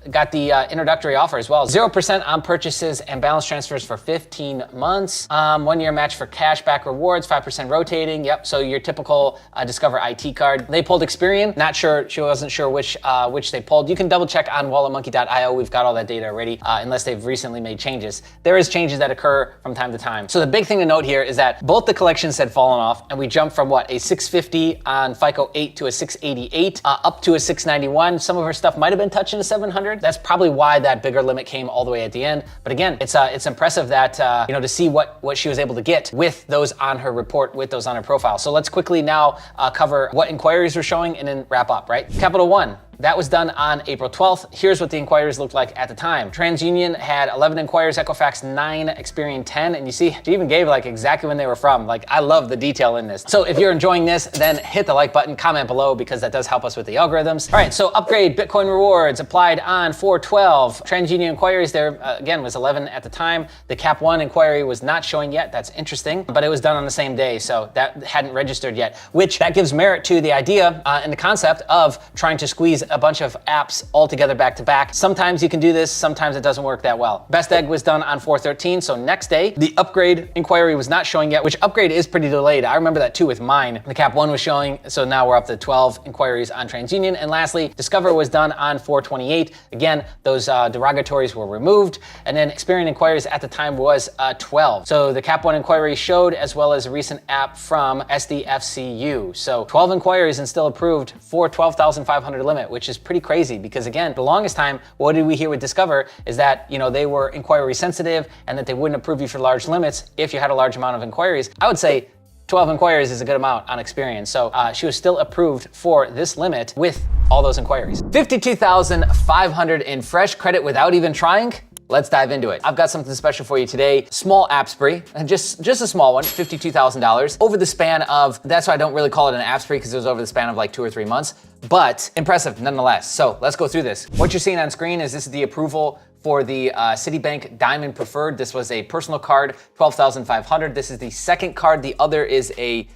Got the introductory offer as well. 0% on purchases and balance transfers for 15 months. 1-year match for cashback rewards, 5% rotating. Yep, so your typical Discover IT card. They pulled Experian. Not sure, she wasn't sure which they pulled. You can double check on walletmonkey.io. We've got all that data already, unless they've recently made changes. There is changes that occur from time to time. So the big thing to note here is that both the collections had fallen off, and we jumped from a 650 on FICO 8 to a 688, up to a 691. Some of her stuff might have been touching a 700. That's probably why that bigger limit came all the way at the end. But again, it's impressive that to see what she was able to get with those on her report, with those on her profile. So let's quickly now cover what inquiries were showing and then wrap up, right? Capital One. That was done on April 12th. Here's what the inquiries looked like at the time. TransUnion had 11 inquiries, Equifax 9, Experian 10, and you see, she even gave exactly when they were from. I love the detail in this. So if you're enjoying this, then hit the like button, comment below, because that does help us with the algorithms. All right, so upgrade Bitcoin rewards applied on 4/12. TransUnion inquiries there, again, was 11 at the time. The Cap One inquiry was not showing yet. That's interesting, but it was done on the same day, so that hadn't registered yet, which that gives merit to the idea and the concept of trying to squeeze a bunch of apps all together back to back. Sometimes you can do this, sometimes it doesn't work that well. Best Egg was done on 4/13, so next day. The upgrade inquiry was not showing yet, which upgrade is pretty delayed. I remember that too with mine. The Cap One was showing, so now we're up to 12 inquiries on TransUnion. And lastly, Discover was done on 4/28. Again, those derogatories were removed. And then Experian inquiries at the time was 12. So the Cap One inquiry showed, as well as a recent app from SDFCU. So 12 inquiries and still approved for 12,500 limit, which is pretty crazy, because again, the longest time, what did we hear with Discover is that, they were inquiry sensitive and that they wouldn't approve you for large limits if you had a large amount of inquiries. I would say 12 inquiries is a good amount on Experian. So she was still approved for this limit with all those inquiries. 52,500 in fresh credit without even trying. Let's dive into it. I've got something special for you today. Small app spree, and just a small one, $52,000 over the span of, that's why I don't really call it an app spree, because it was over the span of 2 or 3 months, but impressive nonetheless. So let's go through this. What you're seeing on screen is this is the approval for the Citibank Diamond Preferred. This was a personal card, $12,500. This is the second card. The other is a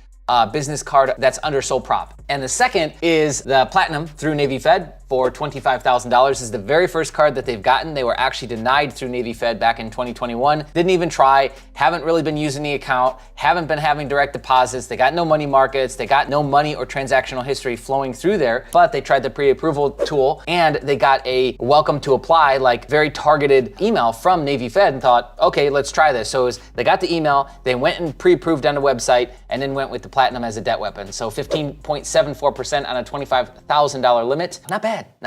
business card that's under sole prop. And the second is the Platinum through Navy Fed for $25,000. This is the very first card that they've gotten. They were actually denied through Navy Fed back in 2021. Didn't even try, haven't really been using the account, haven't been having direct deposits. They got no money markets. They got no money or transactional history flowing through there, but they tried the pre-approval tool and they got a welcome to apply, very targeted email from Navy Fed and thought, okay, let's try this. So they got the email, they went and pre-approved on the website and then went with the Platinum as a debt weapon. So 15.74% on a $25,000 limit. Not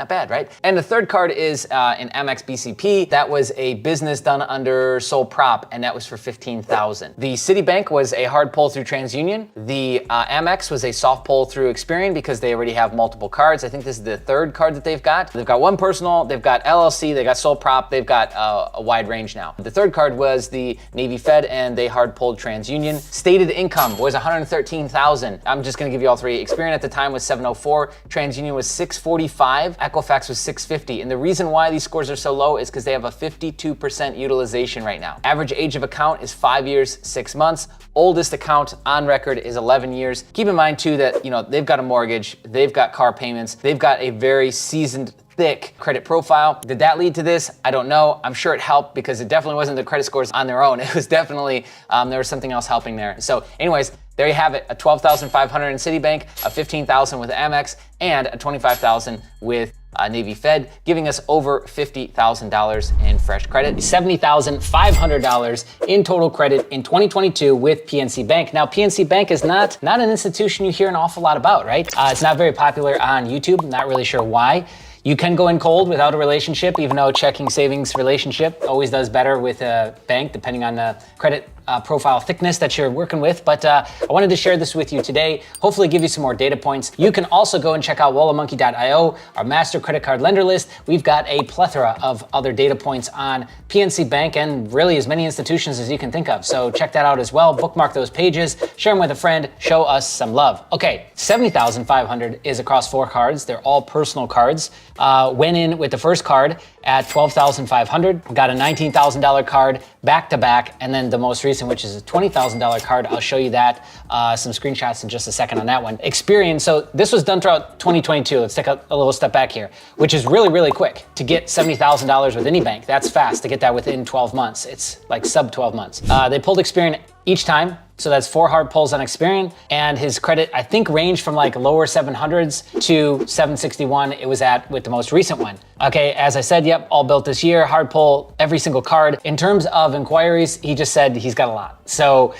bad, right? And the third card is an Amex BCP. That was a business done under sole prop, and that was for $15,000. The Citibank was a hard pull through TransUnion. The Amex was a soft pull through Experian because they already have multiple cards. I think this is the third card that they've got. They've got one personal, they've got LLC, they got sole prop, they've got a wide range now. The third card was the Navy Fed, and they hard pulled TransUnion. Stated income was $113,000. I'm just gonna give you all three. Experian at the time was 704, TransUnion was 645, Equifax was 650. And the reason why these scores are so low is because they have a 52% utilization right now. Average age of account is 5 years, 6 months. Oldest account on record is 11 years. Keep in mind too that, they've got a mortgage, they've got car payments, they've got a very seasoned, thick credit profile. Did that lead to this? I don't know. I'm sure it helped because it definitely wasn't the credit scores on their own. It was definitely, there was something else helping there. So anyways, there you have it, a $12,500 in Citibank, a $15,000 with Amex, and a $25,000 with Navy Fed, giving us over $50,000 in fresh credit, $70,500 in total credit in 2022 with PNC Bank. Now, PNC Bank is not an institution you hear an awful lot about, right? It's not very popular on YouTube. Not really sure why. You can go in cold without a relationship, even though checking savings relationship always does better with a bank, depending on the credit profile thickness that you're working with. But I wanted to share this with you today, hopefully give you some more data points. You can also go and check out walletmonkey.io, our master credit card lender list. We've got a plethora of other data points on PNC Bank and really as many institutions as you can think of. So check that out as well. Bookmark those pages, share them with a friend, show us some love. Okay, $70,500 is across 4 cards. They're all personal cards. Went in with the first card at $12,500, got a $19,000 card back to back, and then the most recent, which is a $20,000 card. I'll show you that, some screenshots in just a second on that one. Experian, so this was done throughout 2022. Let's take a little step back here, which is really, really quick to get $70,000 with any bank. That's fast to get that within 12 months. It's like sub 12 months. They pulled Experian each time. So that's 4 hard pulls on Experian, and his credit, I think, ranged from like lower 700s to 761 it was at with the most recent one. Okay, as I said, yep, all built this year, hard pull every single card. In terms of inquiries, he just said he's got a lot. So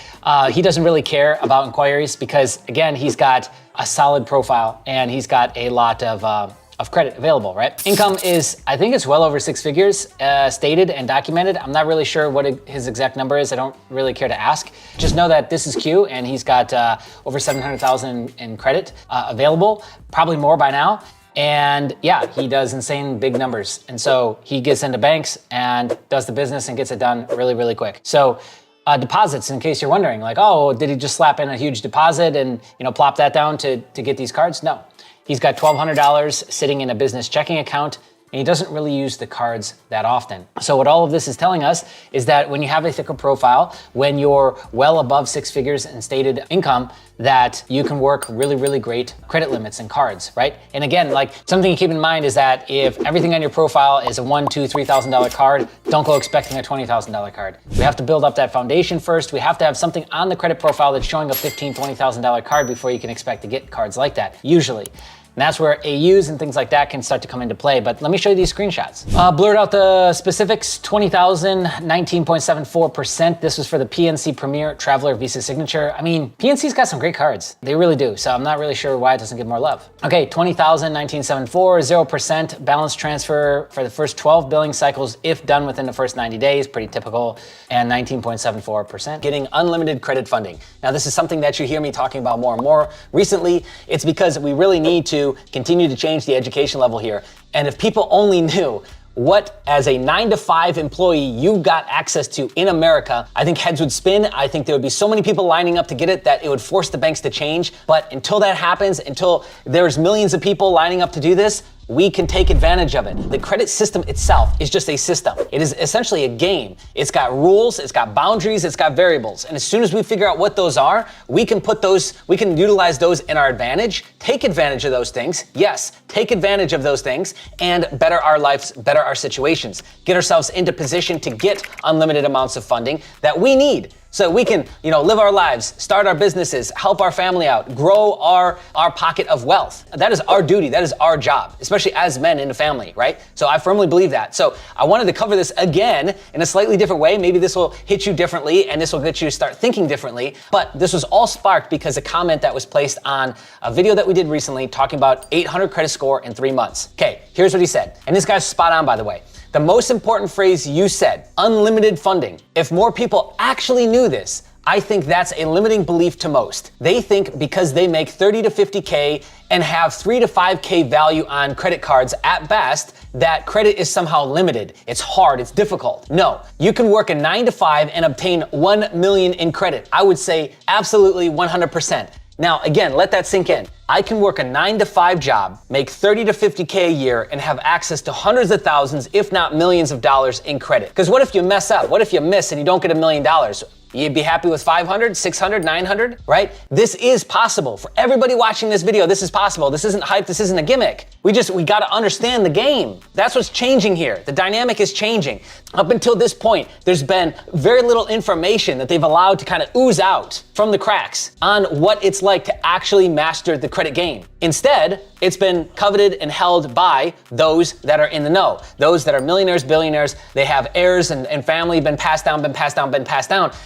he doesn't really care about inquiries because, again, he's got a solid profile and he's got a lot of credit available, right? Income is, I think it's well over 6 figures stated and documented. I'm not really sure what his exact number is. I don't really care to ask. Just know that this is Q and he's got over 700,000 in credit available, probably more by now. And yeah, he does insane big numbers. And so he gets into banks and does the business and gets it done really, really quick. So deposits, in case you're wondering, like, oh, did he just slap in a huge deposit and plop that down to get these cards? No. He's got $1,200 sitting in a business checking account, and he doesn't really use the cards that often. So what all of this is telling us is that when you have a thicker profile, when you're well above 6 figures in stated income, that you can work really, really great credit limits and cards, right? And again, like something to keep in mind is that if everything on your profile is a $1,000, $2,000, $3,000 card, don't go expecting a $20,000 card. We have to build up that foundation first. We have to have something on the credit profile that's showing a $15,000, $20,000 card before you can expect to get cards like that, usually. And that's where AUs and things like that can start to come into play. But let me show you these screenshots. Blurred out the specifics, 20,000, 19.74%. This was for the PNC Premier Traveler Visa Signature. I mean, PNC's got some great cards. They really do. So I'm not really sure why it doesn't get more love. Okay, 20,000, 1974, 0% balance transfer for the first 12 billing cycles if done within the first 90 days, pretty typical, and 19.74%. Getting unlimited credit funding. Now, this is something that you hear me talking about more and more recently. It's because we really need to continue to change the education level here. And if people only knew what, as a 9-to-5 employee, you got access to in America, I think heads would spin. I think there would be so many people lining up to get it that it would force the banks to change. But until that happens, until there's millions of people lining up to do this, we can take advantage of it. The credit system itself is just a system. It is essentially a game. It's got rules, it's got boundaries, it's got variables. And as soon as we figure out what those are, we can utilize those in our advantage, take advantage of those things. Yes, take advantage of those things and better our lives, better our situations. Get ourselves into position to get unlimited amounts of funding that we need. So we can, live our lives, start our businesses, help our family out, grow our pocket of wealth. That is our duty. That is our job, especially as men in a family, right? So I firmly believe that. So I wanted to cover this again in a slightly different way. Maybe this will hit you differently and this will get you to start thinking differently. But this was all sparked because a comment that was placed on a video that we did recently talking about 800 credit score in 3 months. Okay, here's what he said. And this guy's spot on, by the way. The most important phrase you said, unlimited funding. If more people actually knew this, I think that's a limiting belief to most. They think because they make 30 to 50K and have 3 to 5K value on credit cards at best, that credit is somehow limited. It's hard, it's difficult. No, you can work a 9-to-5 and obtain 1 million in credit. I would say absolutely 100%. Now, again, let that sink in. I can work a 9-to-5 job, make 30 to 50K a year, and have access to hundreds of thousands, if not millions of dollars in credit. Because what if you mess up? What if you miss and you don't get $1 million? You'd be happy with 500, 600, 900, right? This is possible. For everybody watching this video, this is possible. This isn't hype, this isn't a gimmick. We gotta understand the game. That's what's changing here. The dynamic is changing. Up until this point, there's been very little information that they've allowed to kind of ooze out from the cracks on what it's like to actually master the credit game. Instead, it's been coveted and held by those that are in the know. Those that are millionaires, billionaires, they have heirs and family, been passed down.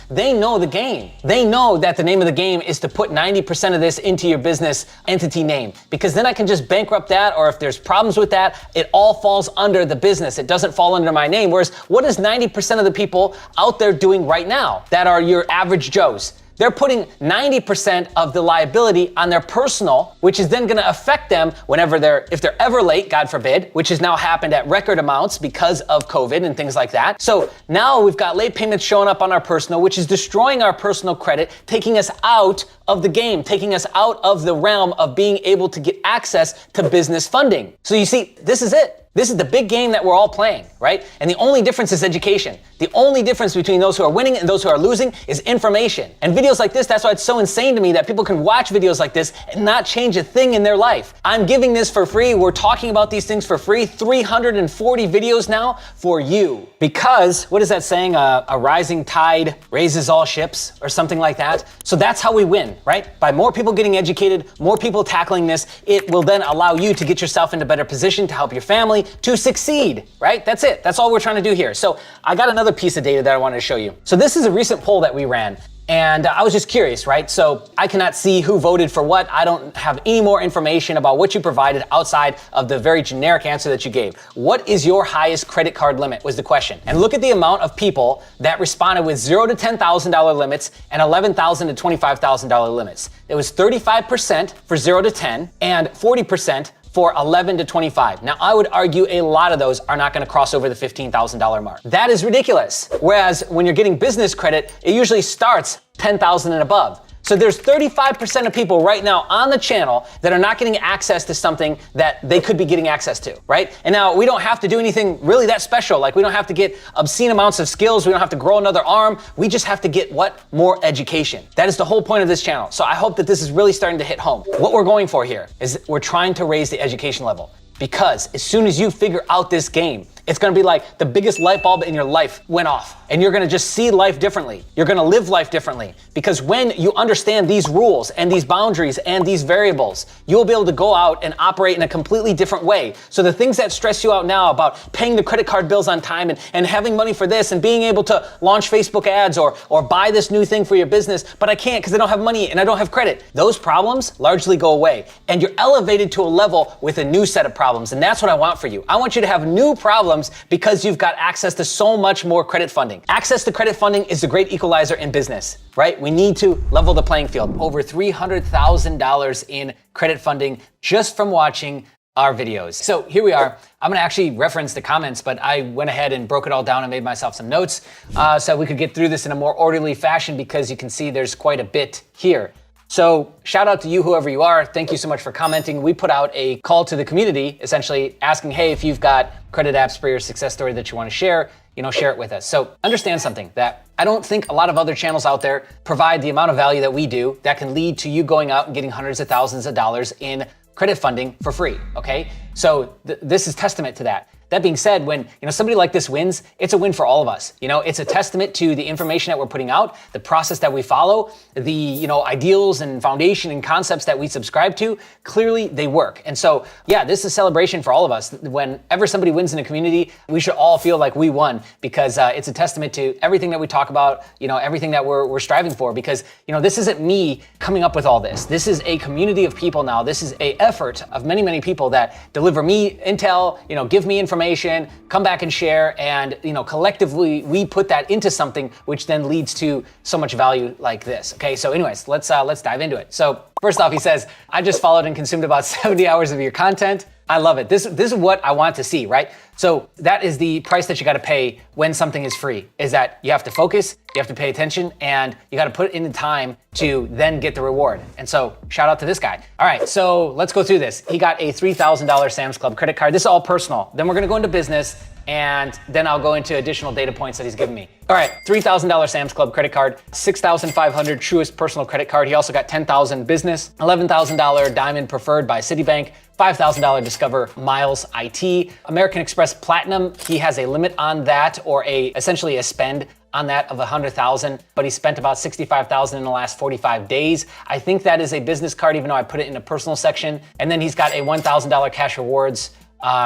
They know the game. They know that the name of the game is to put 90% of this into your business entity name, because then I can just bankrupt that, or if there's problems with that, it all falls under the business. It doesn't fall under my name. Whereas what is 90% of the people out there doing right now that are your average Joes? They're putting 90% of the liability on their personal, which is then gonna affect them if they're ever late, God forbid, which has now happened at record amounts because of COVID and things like that. So now we've got late payments showing up on our personal, which is destroying our personal credit, taking us out of the game, taking us out of the realm of being able to get access to business funding. So you see, this is it. This is the big game that we're all playing, right? And the only difference is education. The only difference between those who are winning and those who are losing is information. And videos like this, that's why it's so insane to me that people can watch videos like this and not change a thing in their life. I'm giving this for free. We're talking about these things for free. 340 videos now for you. Because, what is that saying? A rising tide raises all ships, or something like that. So that's how we win, right? By more people getting educated, more people tackling this, it will then allow you to get yourself into a better position to help your family to succeed, right? That's it. That's all we're trying to do here. So I got another piece of data that I wanted to show you. So this is a recent poll that we ran. And I was just curious, right? So I cannot see who voted for what. I don't have any more information about what you provided outside of the very generic answer that you gave. What is your highest credit card limit was the question. And look at the amount of people that responded with $0 to $10,000 limits and $11,000 to $25,000 limits. It was 35% for 0 to 10 and 40% for 11 to 25. Now, I would argue a lot of those are not gonna cross over the $15,000 mark. That is ridiculous. Whereas when you're getting business credit, it usually starts 10,000 and above. So there's 35% of people right now on the channel that are not getting access to something that they could be getting access to, right? And now we don't have to do anything really that special. Like, we don't have to get obscene amounts of skills. We don't have to grow another arm. We just have to get what? More education. That is the whole point of this channel. So I hope that this is really starting to hit home. What we're going for here is we're trying to raise the education level, because as soon as you figure out this game, it's gonna be like the biggest light bulb in your life went off, and you're gonna just see life differently. You're gonna live life differently, because when you understand these rules and these boundaries and these variables, you'll be able to go out and operate in a completely different way. So the things that stress you out now about paying the credit card bills on time and having money for this and being able to launch Facebook ads or buy this new thing for your business, but I can't because I don't have money and I don't have credit. Those problems largely go away, and you're elevated to a level with a new set of problems. And that's what I want for you. I want you to have new problems because you've got access to so much more credit funding. Access to credit funding is the great equalizer in business, right? We need to level the playing field. Over $300,000 in credit funding just from watching our videos. So here we are. I'm gonna actually reference the comments, but I went ahead and broke it all down and made myself some notes so we could get through this in a more orderly fashion, because you can see there's quite a bit here. So shout out to you, whoever you are. Thank you so much for commenting. We put out a call to the community, essentially asking, hey, if you've got credit app spree or success story that you want to share, share it with us. So understand something, that I don't think a lot of other channels out there provide the amount of value that we do that can lead to you going out and getting hundreds of thousands of dollars in credit funding for free, okay? So this is testament to that. That being said, when somebody like this wins, it's a win for all of us. It's a testament to the information that we're putting out, the process that we follow, the ideals and foundation and concepts that we subscribe to. Clearly, they work. And so, yeah, this is a celebration for all of us. Whenever somebody wins in a community, we should all feel like we won, because it's a testament to everything that we talk about, everything that we're striving for. Because this isn't me coming up with all this. This is a community of people now. This is a effort of many, many people that deliver me intel, give me information, come back and share, and collectively we put that into something which then leads to so much value like this. Okay, so anyways, let's dive into it. So first off, he says, I just followed and consumed about 70 hours of your content. I love it. This is what I want to see, right? So that is the price that you got to pay when something is free, is that you have to focus, you have to pay attention, and you got to put in the time to then get the reward. And so shout out to this guy. All right, so let's go through this. He got a $3,000 Sam's Club credit card. This is all personal. Then we're going to go into business. and then I'll go into additional data points that he's given me. All right, $3,000 Sam's Club credit card, $6,500 Truist personal credit card. He also got $10,000 business, $11,000 Diamond Preferred by Citibank, $5,000 Discover Miles IT, American Express Platinum. He has a limit on that, or essentially a spend on that of 100,000, but he spent about 65,000 in the last 45 days. I think that is a business card, even though I put it in a personal section. And then he's got a $1,000 cash rewards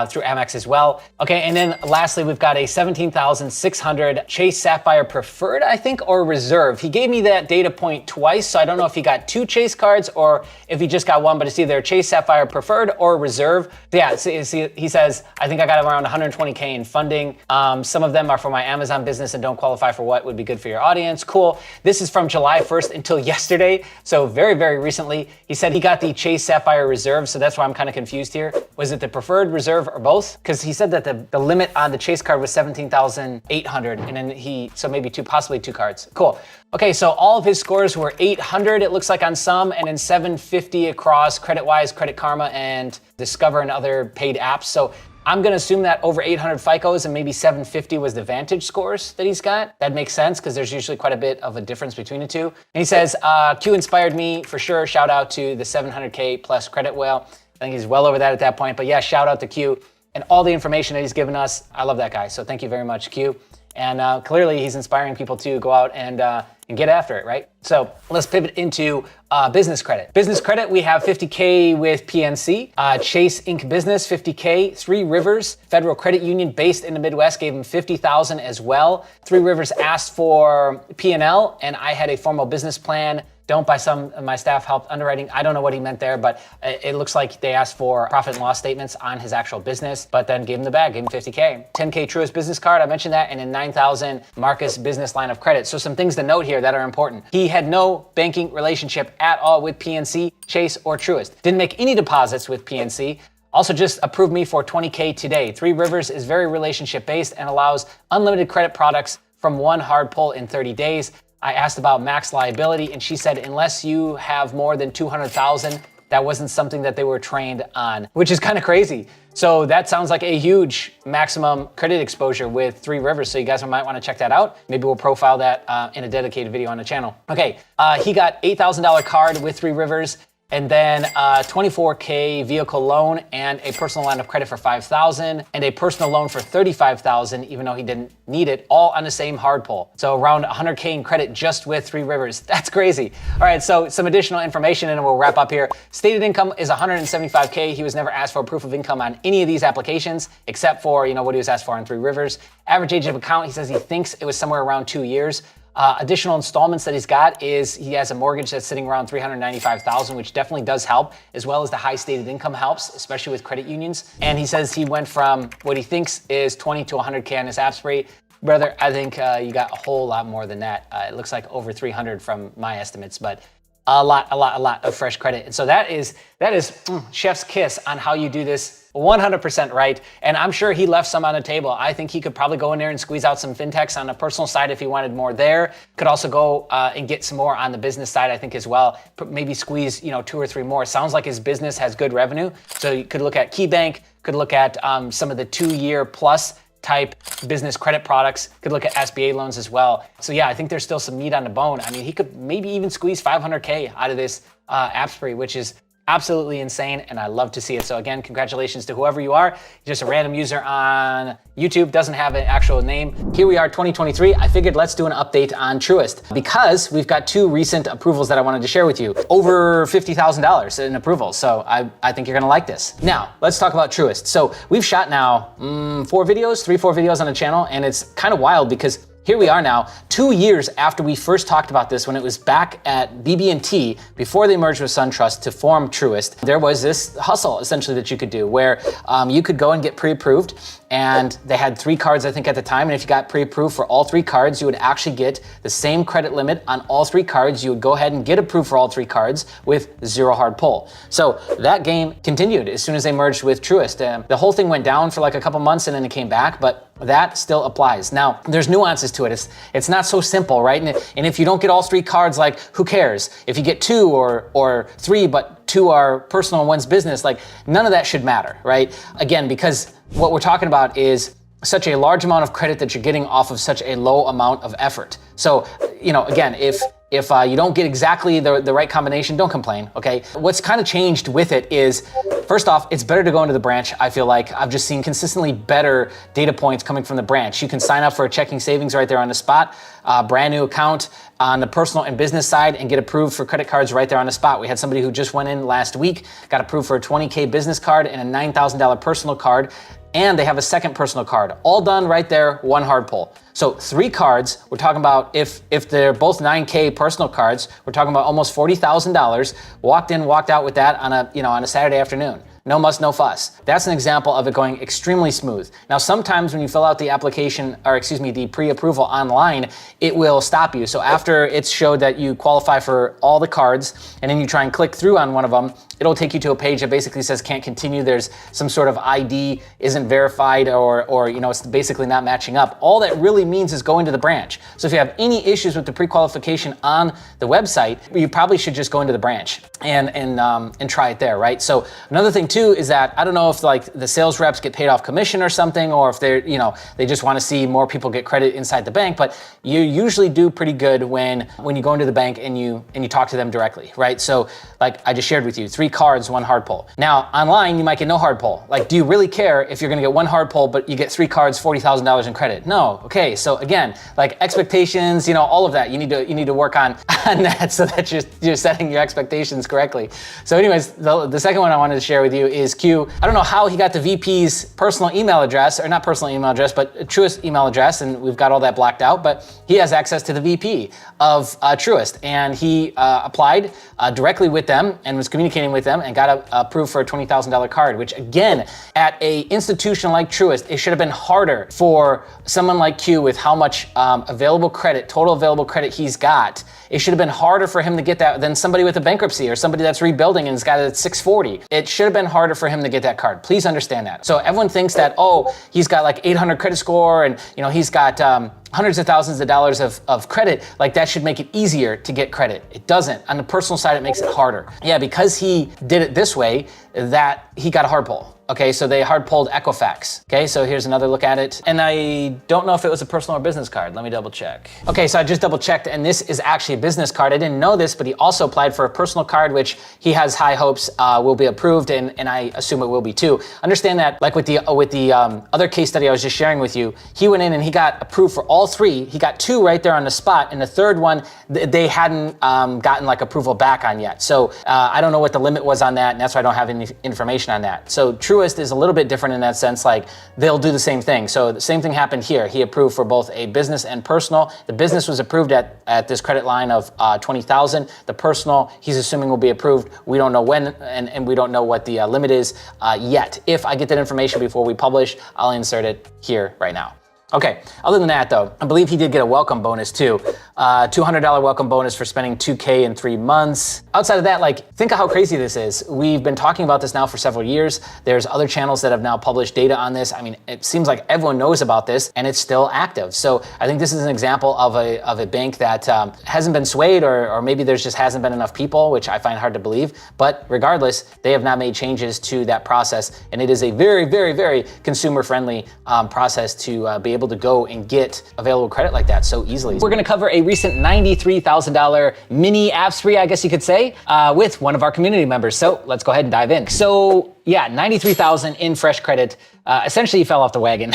through Amex as well. Okay, and then lastly, we've got a 17,600 Chase Sapphire Preferred, I think, or Reserve. He gave me that data point twice, so I don't know if he got two Chase cards or if he just got one, but it's either Chase Sapphire Preferred or Reserve. Yeah, see, he says, I think I got around 120K in funding. Some of them are for my Amazon business and don't qualify for what would be good for your audience. Cool. This is from July 1st until yesterday, so very, very recently. He said he got the Chase Sapphire Reserve, so that's why I'm kind of confused here. Was it the Preferred, Reserve, or both? Because he said that the limit on the Chase card was 17,800, and then so maybe possibly two cards. Cool. Okay, so all of his scores were 800, it looks like on some, and then 750 across CreditWise, Credit Karma, and Discover and other paid apps. So I'm gonna assume that over 800 FICOs and maybe 750 was the Vantage scores that he's got. That makes sense because there's usually quite a bit of a difference between the two. And he says, Q inspired me for sure. Shout out to the 700K plus credit whale. I think he's well over that at that point, but yeah, shout out to Q and all the information that he's given us. I love that guy, so thank you very much, Q. And clearly he's inspiring people to go out and get after it, right? So let's pivot into business credit. Business credit, we have 50K with PNC, Chase Inc. Business, 50K, Three Rivers, Federal Credit Union based in the Midwest, gave him 50,000 as well. Three Rivers asked for P&L, and I had a formal business plan. Don't by some of my staff helped underwriting. I don't know what he meant there, but it looks like they asked for profit and loss statements on his actual business, but then gave him the bag, gave him 50K. 10K Truist business card, I mentioned that, and then 9,000 Marcus business line of credit. So some things to note here that are important. He had no banking relationship at all with PNC, Chase, or Truist. Didn't make any deposits with PNC. Also just approved me for 20K today. Three Rivers is very relationship based and allows unlimited credit products from one hard pull in 30 days. I asked about max liability, and she said, unless you have more than 200,000, that wasn't something that they were trained on, which is kind of crazy. So that sounds like a huge maximum credit exposure with Three Rivers. So you guys might want to check that out. Maybe we'll profile that in a dedicated video on the channel. Okay, he got $8,000 card with Three Rivers, and then 24K vehicle loan and a personal line of credit for 5,000 and a personal loan for 35,000, even though he didn't need it, all on the same hard pull. So around 100K in credit just with Three Rivers. That's crazy. All right, so some additional information and we'll wrap up here. Stated income is 175K. He was never asked for proof of income on any of these applications, except for, what he was asked for on Three Rivers. Average age of account, he says he thinks it was somewhere around 2 years. Additional installments that he's got is he has a mortgage that's sitting around $395,000, which definitely does help, as well as the high stated income helps, especially with credit unions. And he says he went from what he thinks is 20 to 100K on his app spree. Brother, I think you got a whole lot more than that. It looks like over 300 from my estimates, but a lot of fresh credit. And so that is chef's kiss on how you do this 100% right. And I'm sure he left some on the table. I think he could probably go in there and squeeze out some fintechs on the personal side if he wanted more there. Could also go and get some more on the business side, I think, as well. Maybe squeeze, 2 or 3 more. Sounds like his business has good revenue. So you could look at KeyBank, could look at some of the 2-year plus type business credit products, could look at SBA loans as well. So yeah, I think there's still some meat on the bone. I mean, he could maybe even squeeze 500K out of this app spree, which is absolutely insane, and I love to see it. So again, congratulations to whoever you are. Just a random user on YouTube, doesn't have an actual name. Here we are, 2023. I figured let's do an update on Truist because we've got 2 recent approvals that I wanted to share with you. Over $50,000 in approvals. So I think you're gonna like this. Now, let's talk about Truist. So we've shot now 4 videos on the channel, and it's kind of wild because here we are now, 2 years after we first talked about this when it was back at BB&T before they merged with SunTrust to form Truist. There was this hustle essentially that you could do where you could go and get pre-approved, and they had 3 cards I think at the time, and if you got pre-approved for all 3 cards, you would actually get the same credit limit on all 3 cards. You would go ahead and get approved for all 3 cards with 0 hard pull. So that game continued as soon as they merged with Truist. The whole thing went down for like a couple months and then it came back, but that still applies. Now, there's nuances to it. It's not so simple, right? And if you don't get all 3 cards, like, who cares? If you get 2 or 3, but 2 are personal and 1's business, like, none of that should matter, right? Again, because what we're talking about is such a large amount of credit that you're getting off of such a low amount of effort. So, again, if you don't get exactly the right combination, don't complain, okay? What's kind of changed with it is, first off, it's better to go into the branch. I feel like I've just seen consistently better data points coming from the branch. You can sign up for a checking savings right there on the spot, brand new account on the personal and business side, and get approved for credit cards right there on the spot. We had somebody who just went in last week, got approved for a $20K business card and a $9,000 personal card, and they have a second personal card. All done right there, one hard pull. So 3 cards, we're talking about, if they're both 9K personal cards, we're talking about almost $40,000, walked in, walked out with that on a Saturday afternoon. No muss, no fuss. That's an example of it going extremely smooth. Now, sometimes when you fill out the application, the pre-approval online, it will stop you. So after it's showed that you qualify for all the cards, and then you try and click through on one of them, it'll take you to a page that basically says can't continue. There's some sort of ID isn't verified, or it's basically not matching up. All that really means is go into the branch. So if you have any issues with the pre-qualification on the website, you probably should just go into the branch and try it there, right? So another thing too is that I don't know if like the sales reps get paid off commission or something, or if they're they just want to see more people get credit inside the bank, but you usually do pretty good when you go into the bank and you talk to them directly, right? So like I just shared with you, 3 cards, 1 hard pull. Now online you might get no hard pull. Like, do you really care if you're gonna get 1 hard pull but you get 3 cards, $40,000 in credit? No. Okay, so again, like expectations, all of that, you need to work on that so that you're setting your expectations correctly. So anyways, the second one I wanted to share with you is Q. I don't know how he got the VP's personal email address, or not personal email address, but Truist email address, and we've got all that blacked out, but he has access to the VP of Truist, and he applied directly with them and was communicating with them and got approved for a $20,000 card, which again, at a institution like Truist, it should have been harder for someone like Q with how much total available credit he's got. It should have been harder for him to get that than somebody with a bankruptcy or somebody that's rebuilding and has got it at 640. It should have been harder for him to get that card. Please understand that. So everyone thinks that, he's got like 800 credit score and he's got hundreds of thousands of dollars of credit, like that should make it easier to get credit. It doesn't. On the personal side, it makes it harder. Yeah, because he did it this way, that he got a hard pull. Okay, so they hard pulled Equifax. Okay, so here's another look at it. And I don't know if it was a personal or business card. Let me double check. Okay, so I just double checked, and this is actually a business card. I didn't know this, but he also applied for a personal card, which he has high hopes will be approved, and I assume it will be too. Understand that, like with the other case study I was just sharing with you, he went in and he got approved for all 3. He got 2 right there on the spot, and the third one, they hadn't gotten like approval back on yet. So I don't know what the limit was on that, and that's why I don't have any information on that. So Truist is a little bit different in that sense, like they'll do the same thing. So the same thing happened here. He approved for both a business and personal. The business was approved at this credit line of 20,000. The personal, he's assuming will be approved. We don't know when, and we don't know what the limit is yet. If I get that information before we publish, I'll insert it here right now. Okay, other than that though, I believe he did get a welcome bonus too. $200 welcome bonus for spending $2K in 3 months. Outside of that, like, think of how crazy this is. We've been talking about this now for several years. There's other channels that have now published data on this. I mean, it seems like everyone knows about this and it's still active. So I think this is an example of a bank that hasn't been swayed, or maybe there's just hasn't been enough people, which I find hard to believe. But regardless, they have not made changes to that process. And it is a very, very, very consumer-friendly process to be able to go and get available credit like that so easily. We're gonna cover a recent $93,000 mini app spree, I guess you could say, with one of our community members. So let's go ahead and dive in. So yeah, 93,000 in fresh credit. Essentially, you fell off the wagon.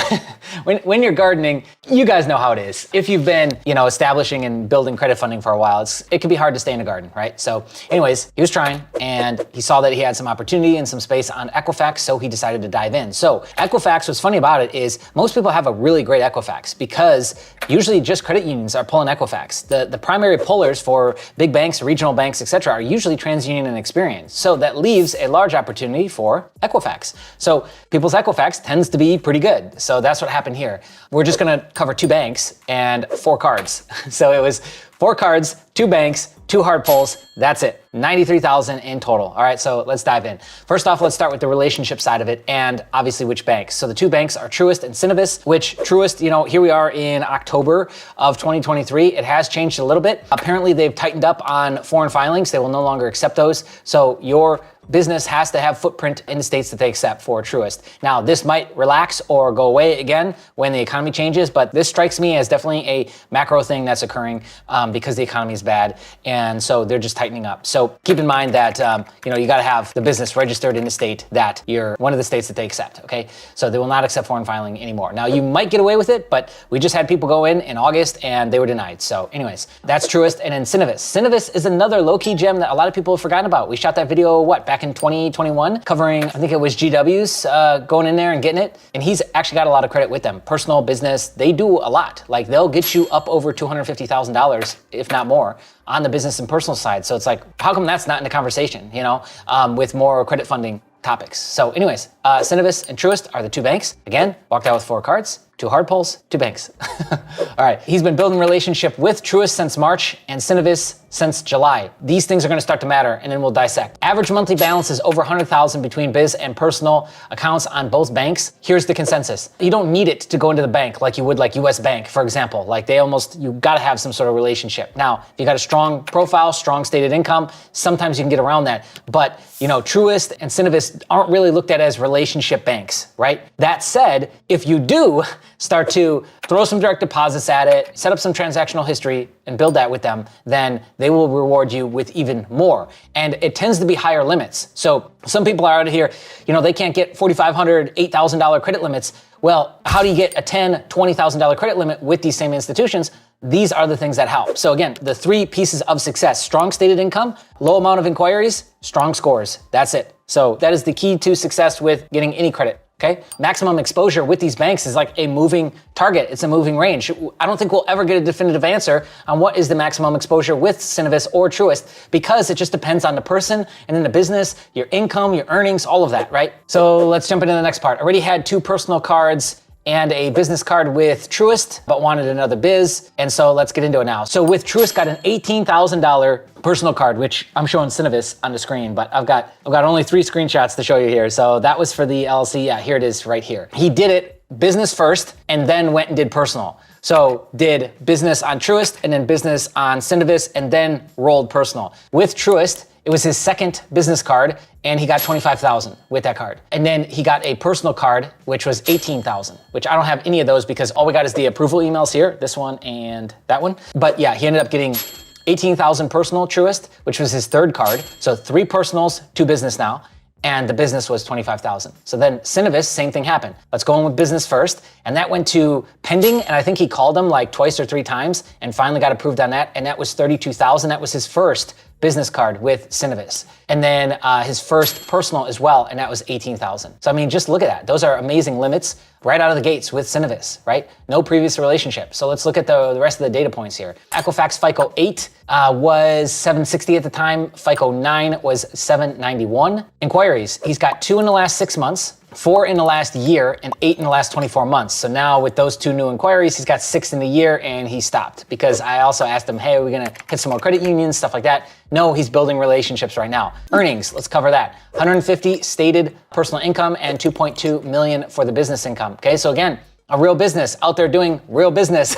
when you're gardening, you guys know how it is. If you've been, establishing and building credit funding for a while, it can be hard to stay in a garden, right? So anyways, he was trying, and he saw that he had some opportunity and some space on Equifax, so he decided to dive in. So Equifax, what's funny about it is most people have a really great Equifax because usually just credit unions are pulling Equifax. The primary pullers for big banks, regional banks, etc., are usually TransUnion and Experian. So that leaves a large opportunity for Equifax. So people's Equifax tends to be pretty good. So that's what happened here. We're just gonna cover 2 banks and 4 cards. So it was 4 cards, 2 banks, 2 hard pulls, that's it. 93,000 in total. All right, so let's dive in. First off, let's start with the relationship side of it and obviously which banks. So the two banks are Truist and Synovus, which Truist, here we are in October of 2023. It has changed a little bit. Apparently they've tightened up on foreign filings. They will no longer accept those. So your business has to have footprint in the states that they accept for Truist. Now, this might relax or go away again when the economy changes, but this strikes me as definitely a macro thing that's occurring because the economy is bad, and so they're just tightening up. So keep in mind that you got to have the business registered in the state that you're one of the states that they accept. Okay, so they will not accept foreign filing anymore. Now, you might get away with it, but we just had people go in August and they were denied. So, anyways, that's Truist, and then Synovus. Synovus is another low-key gem that a lot of people have forgotten about. We shot that video back in 2021, covering, I think it was GW's going in there and getting it. And he's actually got a lot of credit with them. Personal, business, they do a lot. Like they'll get you up over $250,000, if not more, on the business and personal side. So it's like, how come that's not in the conversation, with more credit funding topics? So anyways, Synovus and Truist are the two banks. Again, walked out with 4 cards. 2 hard pulls, 2 banks. All right, he's been building a relationship with Truist since March and Synovus since July. These things are gonna start to matter, and then we'll dissect. Average monthly balance is over 100,000 between biz and personal accounts on both banks. Here's the consensus. You don't need it to go into the bank like you would like US Bank, for example. Like you gotta have some sort of relationship. Now, if you got a strong profile, strong stated income, sometimes you can get around that. But, Truist and Synovus aren't really looked at as relationship banks, right? That said, if you do start to throw some direct deposits at it, set up some transactional history, and build that with them, then they will reward you with even more. And it tends to be higher limits. So some people are out of here, they can't get $4,500, $8,000 credit limits. Well, how do you get a $10,000, $20,000 credit limit with these same institutions? These are the things that help. So again, the 3 pieces of success: strong stated income, low amount of inquiries, strong scores. That's it. So that is the key to success with getting any credit. Okay. Maximum exposure with these banks is like a moving target. It's a moving range. I don't think we'll ever get a definitive answer on what is the maximum exposure with Synovus or Truist, because it just depends on the person and then the business, your income, your earnings, all of that, right? So let's jump into the next part. Already had 2 personal cards and a business card with Truist, but wanted another biz. And so let's get into it now. So with Truist, got an $18,000 personal card, which I'm showing Synovus on the screen, but I've got only 3 screenshots to show you here. So that was for the LLC. Yeah, here it is right here. He did it business first and then went and did personal. So did business on Truist and then business on Synovus and then rolled personal. With Truist, it was his second business card, and he got $25,000 with that card. And then he got a personal card, which was $18,000, which I don't have any of those because all we got is the approval emails here, this one and that one. But yeah, he ended up getting $18,000 personal Truist, which was his third card. So 3 personals, 2 business now. And the business was $25,000. So then Synovus, same thing happened. Let's go in with business first. And that went to pending. And I think he called them like twice or 3 times and finally got approved on that. And that was $32,000. That was his first business card with Synovus. And then his first personal as well, and that was $18,000. So I mean, just look at that. Those are amazing limits right out of the gates with Synovus, right? No previous relationship. So let's look at the rest of the data points here. Equifax FICO 8 was 760 at the time. FICO 9 was 791. Inquiries, he's got 2 in the last 6 months, 4 in the last year, and 8 in the last 24 months. So now with those 2 new inquiries, he's got 6 in the year, and he stopped because I also asked him, hey, are we gonna hit some more credit unions, stuff like that? No, he's building relationships right now. Earnings, let's cover that. 150 stated personal income and 2.2 million for the business income. Okay, so again, a real business out there doing real business.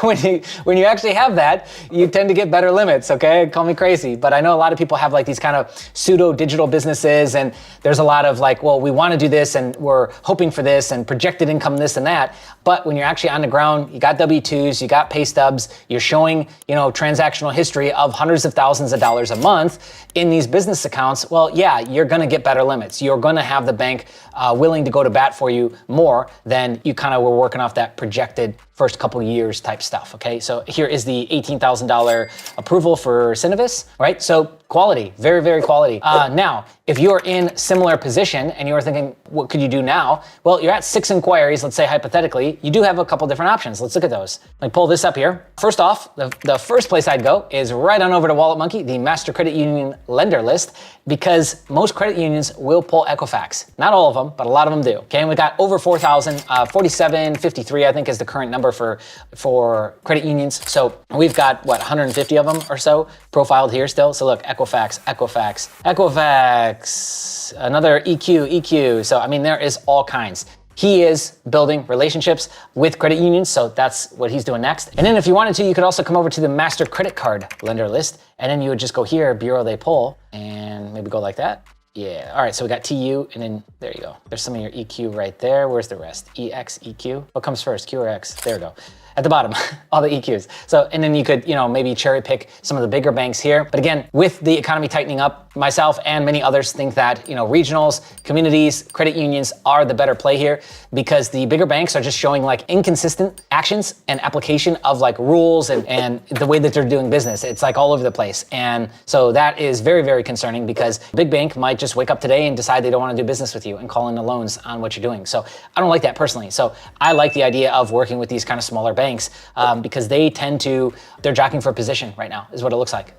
when you actually have that, you tend to get better limits, okay? Call me crazy, but I know a lot of people have like these kind of pseudo digital businesses, and there's a lot of like, well, we want to do this and we're hoping for this and projected income this and that. But when you're actually on the ground, you got W-2s, you got pay stubs, you're showing, transactional history of hundreds of thousands of dollars a month in these business accounts. Well, yeah, you're going to get better limits. You're going to have the bank willing to go to bat for you more than you kind of were working off that projected first couple years type stuff, okay? So here is the $18,000 approval for Synovus, right? So quality, very, very quality. Now, if you're in similar position and you're thinking, what could you do now? Well, you're at 6 inquiries, let's say hypothetically, you do have a couple different options. Let's look at those. Let me pull this up here. First off, the first place I'd go is right on over to Wallet Monkey, the Master Credit Union lender list, because most credit unions will pull Equifax. Not all of them, but a lot of them do, okay? And we got over 4,000, 4753, I think is the current number number for credit unions. So we've got, what, 150 of them or so profiled here still. So look, Equifax, another EQ. So, I mean, there is all kinds. He is building relationships with credit unions, so that's what he's doing next. And then if you wanted to, you could also come over to the master credit card lender list, and then you would just go here, bureau they pull, and maybe go like that. Yeah, all right, so we got TU, and then there you go. There's some of your EQ right there. Where's the rest? EX, EQ? What comes first, Q or X? There we go. At the bottom, all the EQs. So, and then you could, maybe cherry pick some of the bigger banks here. But again, with the economy tightening up, myself and many others think that, regionals, communities, credit unions are the better play here, because the bigger banks are just showing like inconsistent actions and application of like rules and the way that they're doing business. It's like all over the place. And so that is very, very concerning, because a big bank might just wake up today and decide they don't want to do business with you and call in the loans on what you're doing. So I don't like that personally. So I like the idea of working with these kind of smaller banks, because they're jockeying for position right now, is what it looks like.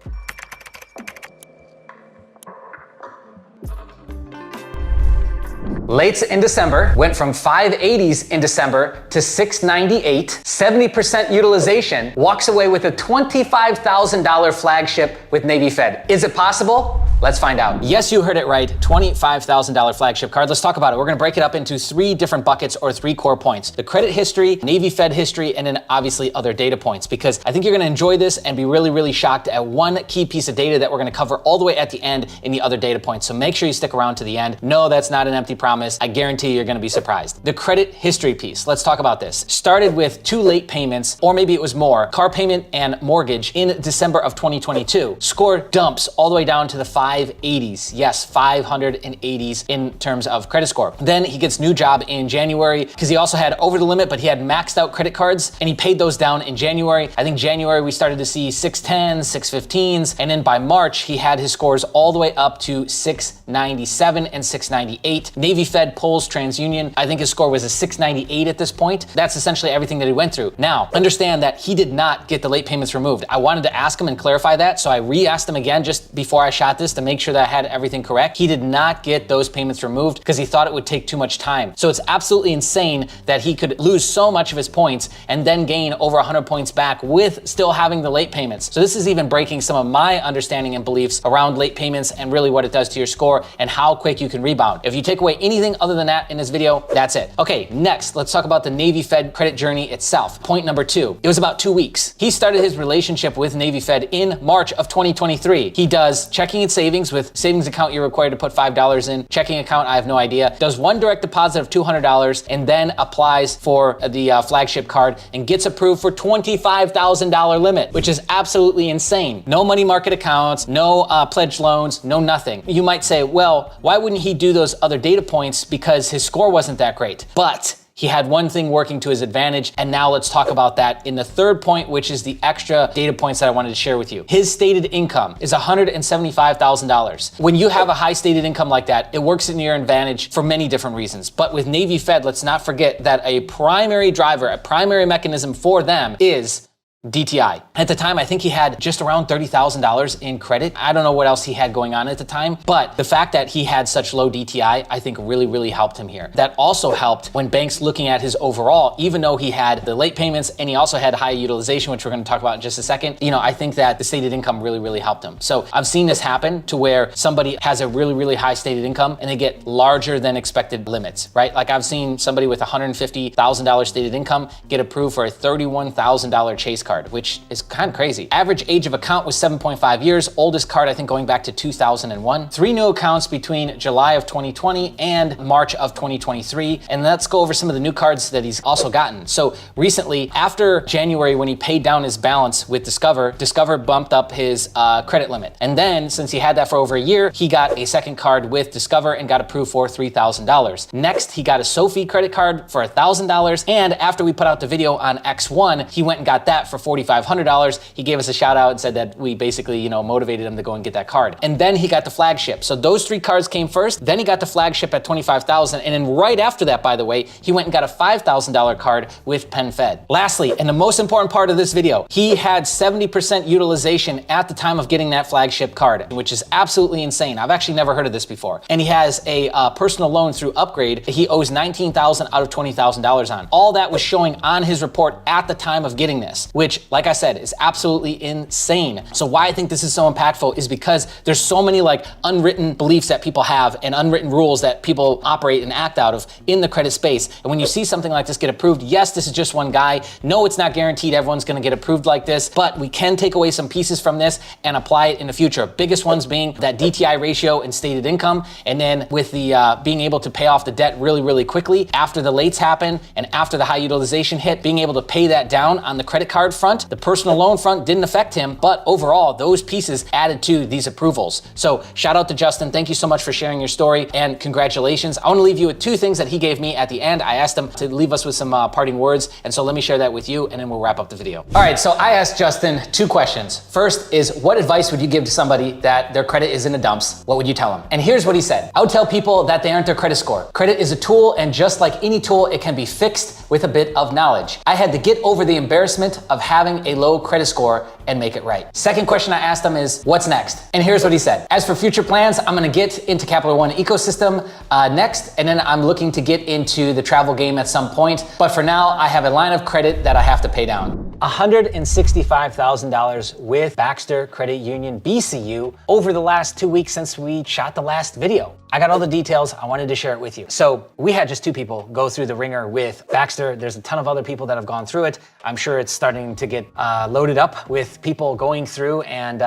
Lates in December went from 580s in December to 698, 70% utilization, walks away with a $25,000 flagship with Navy Fed. Is it possible? Let's find out. Yes, you heard it right, $25,000 flagship card. Let's talk about it. We're gonna break it up into 3 different buckets or 3 core points: the credit history, Navy Fed history, and then obviously other data points, because I think you're gonna enjoy this and be really, really shocked at one key piece of data that we're gonna cover all the way at the end in the other data points. So make sure you stick around to the end. No, that's not an empty promise. I guarantee you're gonna be surprised. The credit history piece, let's talk about this. Started with 2 late payments, or maybe it was more, car payment and mortgage in December of 2022. Score dumps all the way down to the 580s. Yes, 580s in terms of credit score. Then he gets new job in January, because he also had over the limit, but he had maxed out credit cards, and he paid those down in January. I think January we started to see 610s, 615s, and then by March he had his scores all the way up to 697 and 698. Navy Fed pulls TransUnion. I think his score was a 698 at this point. That's essentially everything that he went through. Now, understand that he did not get the late payments removed. I wanted to ask him and clarify that, so I re-asked him again just before I shot this to make sure that I had everything correct. He did not get those payments removed because he thought it would take too much time. So it's absolutely insane that he could lose so much of his points and then gain over 100 points back with still having the late payments. So this is even breaking some of my understanding and beliefs around late payments and really what it does to your score and how quick you can rebound. If you take away anything other than that in this video, that's it. Okay, next, let's talk about the Navy Fed credit journey itself. Point number 2, it was about 2 weeks. He started his relationship with Navy Fed in March of 2023. He does checking and savings. With savings account, you're required to put $5 in. Checking account, I have no idea. Does 1 direct deposit of $200 and then applies for the flagship card and gets approved for $25,000 limit, which is absolutely insane. No money market accounts, no pledge loans, no nothing. You might say, well, why wouldn't he do those other data points? Because his score wasn't that great. But he had one thing working to his advantage, and now let's talk about that in the third point, which is the extra data points that I wanted to share with you. His stated income is $175,000. When you have a high stated income like that, it works in your advantage for many different reasons. But with Navy Fed, let's not forget that a primary driver, a primary mechanism for them is DTI. At the time, I think he had just around $30,000 in credit. I don't know what else he had going on at the time, but the fact that he had such low DTI, I think really, really helped him here. That also helped when banks looking at his overall, even though he had the late payments and he also had high utilization, which we're going to talk about in just a second. I think that the stated income really, really helped him. So I've seen this happen to where somebody has a really, really high stated income and they get larger than expected limits, right? Like I've seen somebody with $150,000 stated income get approved for a $31,000 Chase card, which is kind of crazy. Average age of account was 7.5 years. Oldest card, I think, going back to 2001. 3 new accounts between July of 2020 and March of 2023. And let's go over some of the new cards that he's also gotten. So recently, after January, when he paid down his balance with Discover bumped up his credit limit. And then, since he had that for over a year, he got a second card with Discover and got approved for $3,000. Next, he got a Sophie credit card for $1,000. And after we put out the video on X1, he went and got that for $4,500, he gave us a shout out and said that we basically, you know, motivated him to go and get that card. And then he got the flagship. So those 3 cards came first, then he got the flagship at $25,000, and then right after that, by the way, he went and got a $5,000 card with PenFed. Lastly, and the most important part of this video, he had 70% utilization at the time of getting that flagship card, which is absolutely insane. I've actually never heard of this before. And he has a personal loan through Upgrade. He owes $19,000 out of $20,000 on. All that was showing on his report at the time of getting this, which, like I said, is absolutely insane. So why I think this is so impactful is because there's so many like unwritten beliefs that people have and unwritten rules that people operate and act out of in the credit space. And when you see something like this get approved, yes, this is just one guy. No, it's not guaranteed everyone's gonna get approved like this, but we can take away some pieces from this and apply it in the future. Biggest ones being that DTI ratio and stated income, and then with the being able to pay off the debt really, really quickly after the lates happen and after the high utilization hit, being able to pay that down on the credit card front. The personal loan front didn't affect him, but overall, those pieces added to these approvals. So shout out to Justin. Thank you so much for sharing your story and congratulations. I want to leave you with 2 things that he gave me at the end. I asked him to leave us with some parting words, and so let me share that with you, and then we'll wrap up the video. All right, so I asked Justin 2 questions. First is, what advice would you give to somebody that their credit is in the dumps? What would you tell them? And here's what he said. I would tell people that they aren't their credit score. Credit is a tool, and just like any tool, it can be fixed with a bit of knowledge. I had to get over the embarrassment of having a low credit score and make it right. Second question I asked him is, what's next? And here's what he said. As for future plans, I'm gonna get into Capital One ecosystem next, and then I'm looking to get into the travel game at some point. But for now, I have a line of credit that I have to pay down. $165,000 with Baxter Credit Union BCU over the last 2 weeks since we shot the last video. I got all the details. I wanted to share it with you. So we had just 2 people go through the ringer with Baxter. There's a ton of other people that have gone through it. I'm sure it's starting to get loaded up with people going through and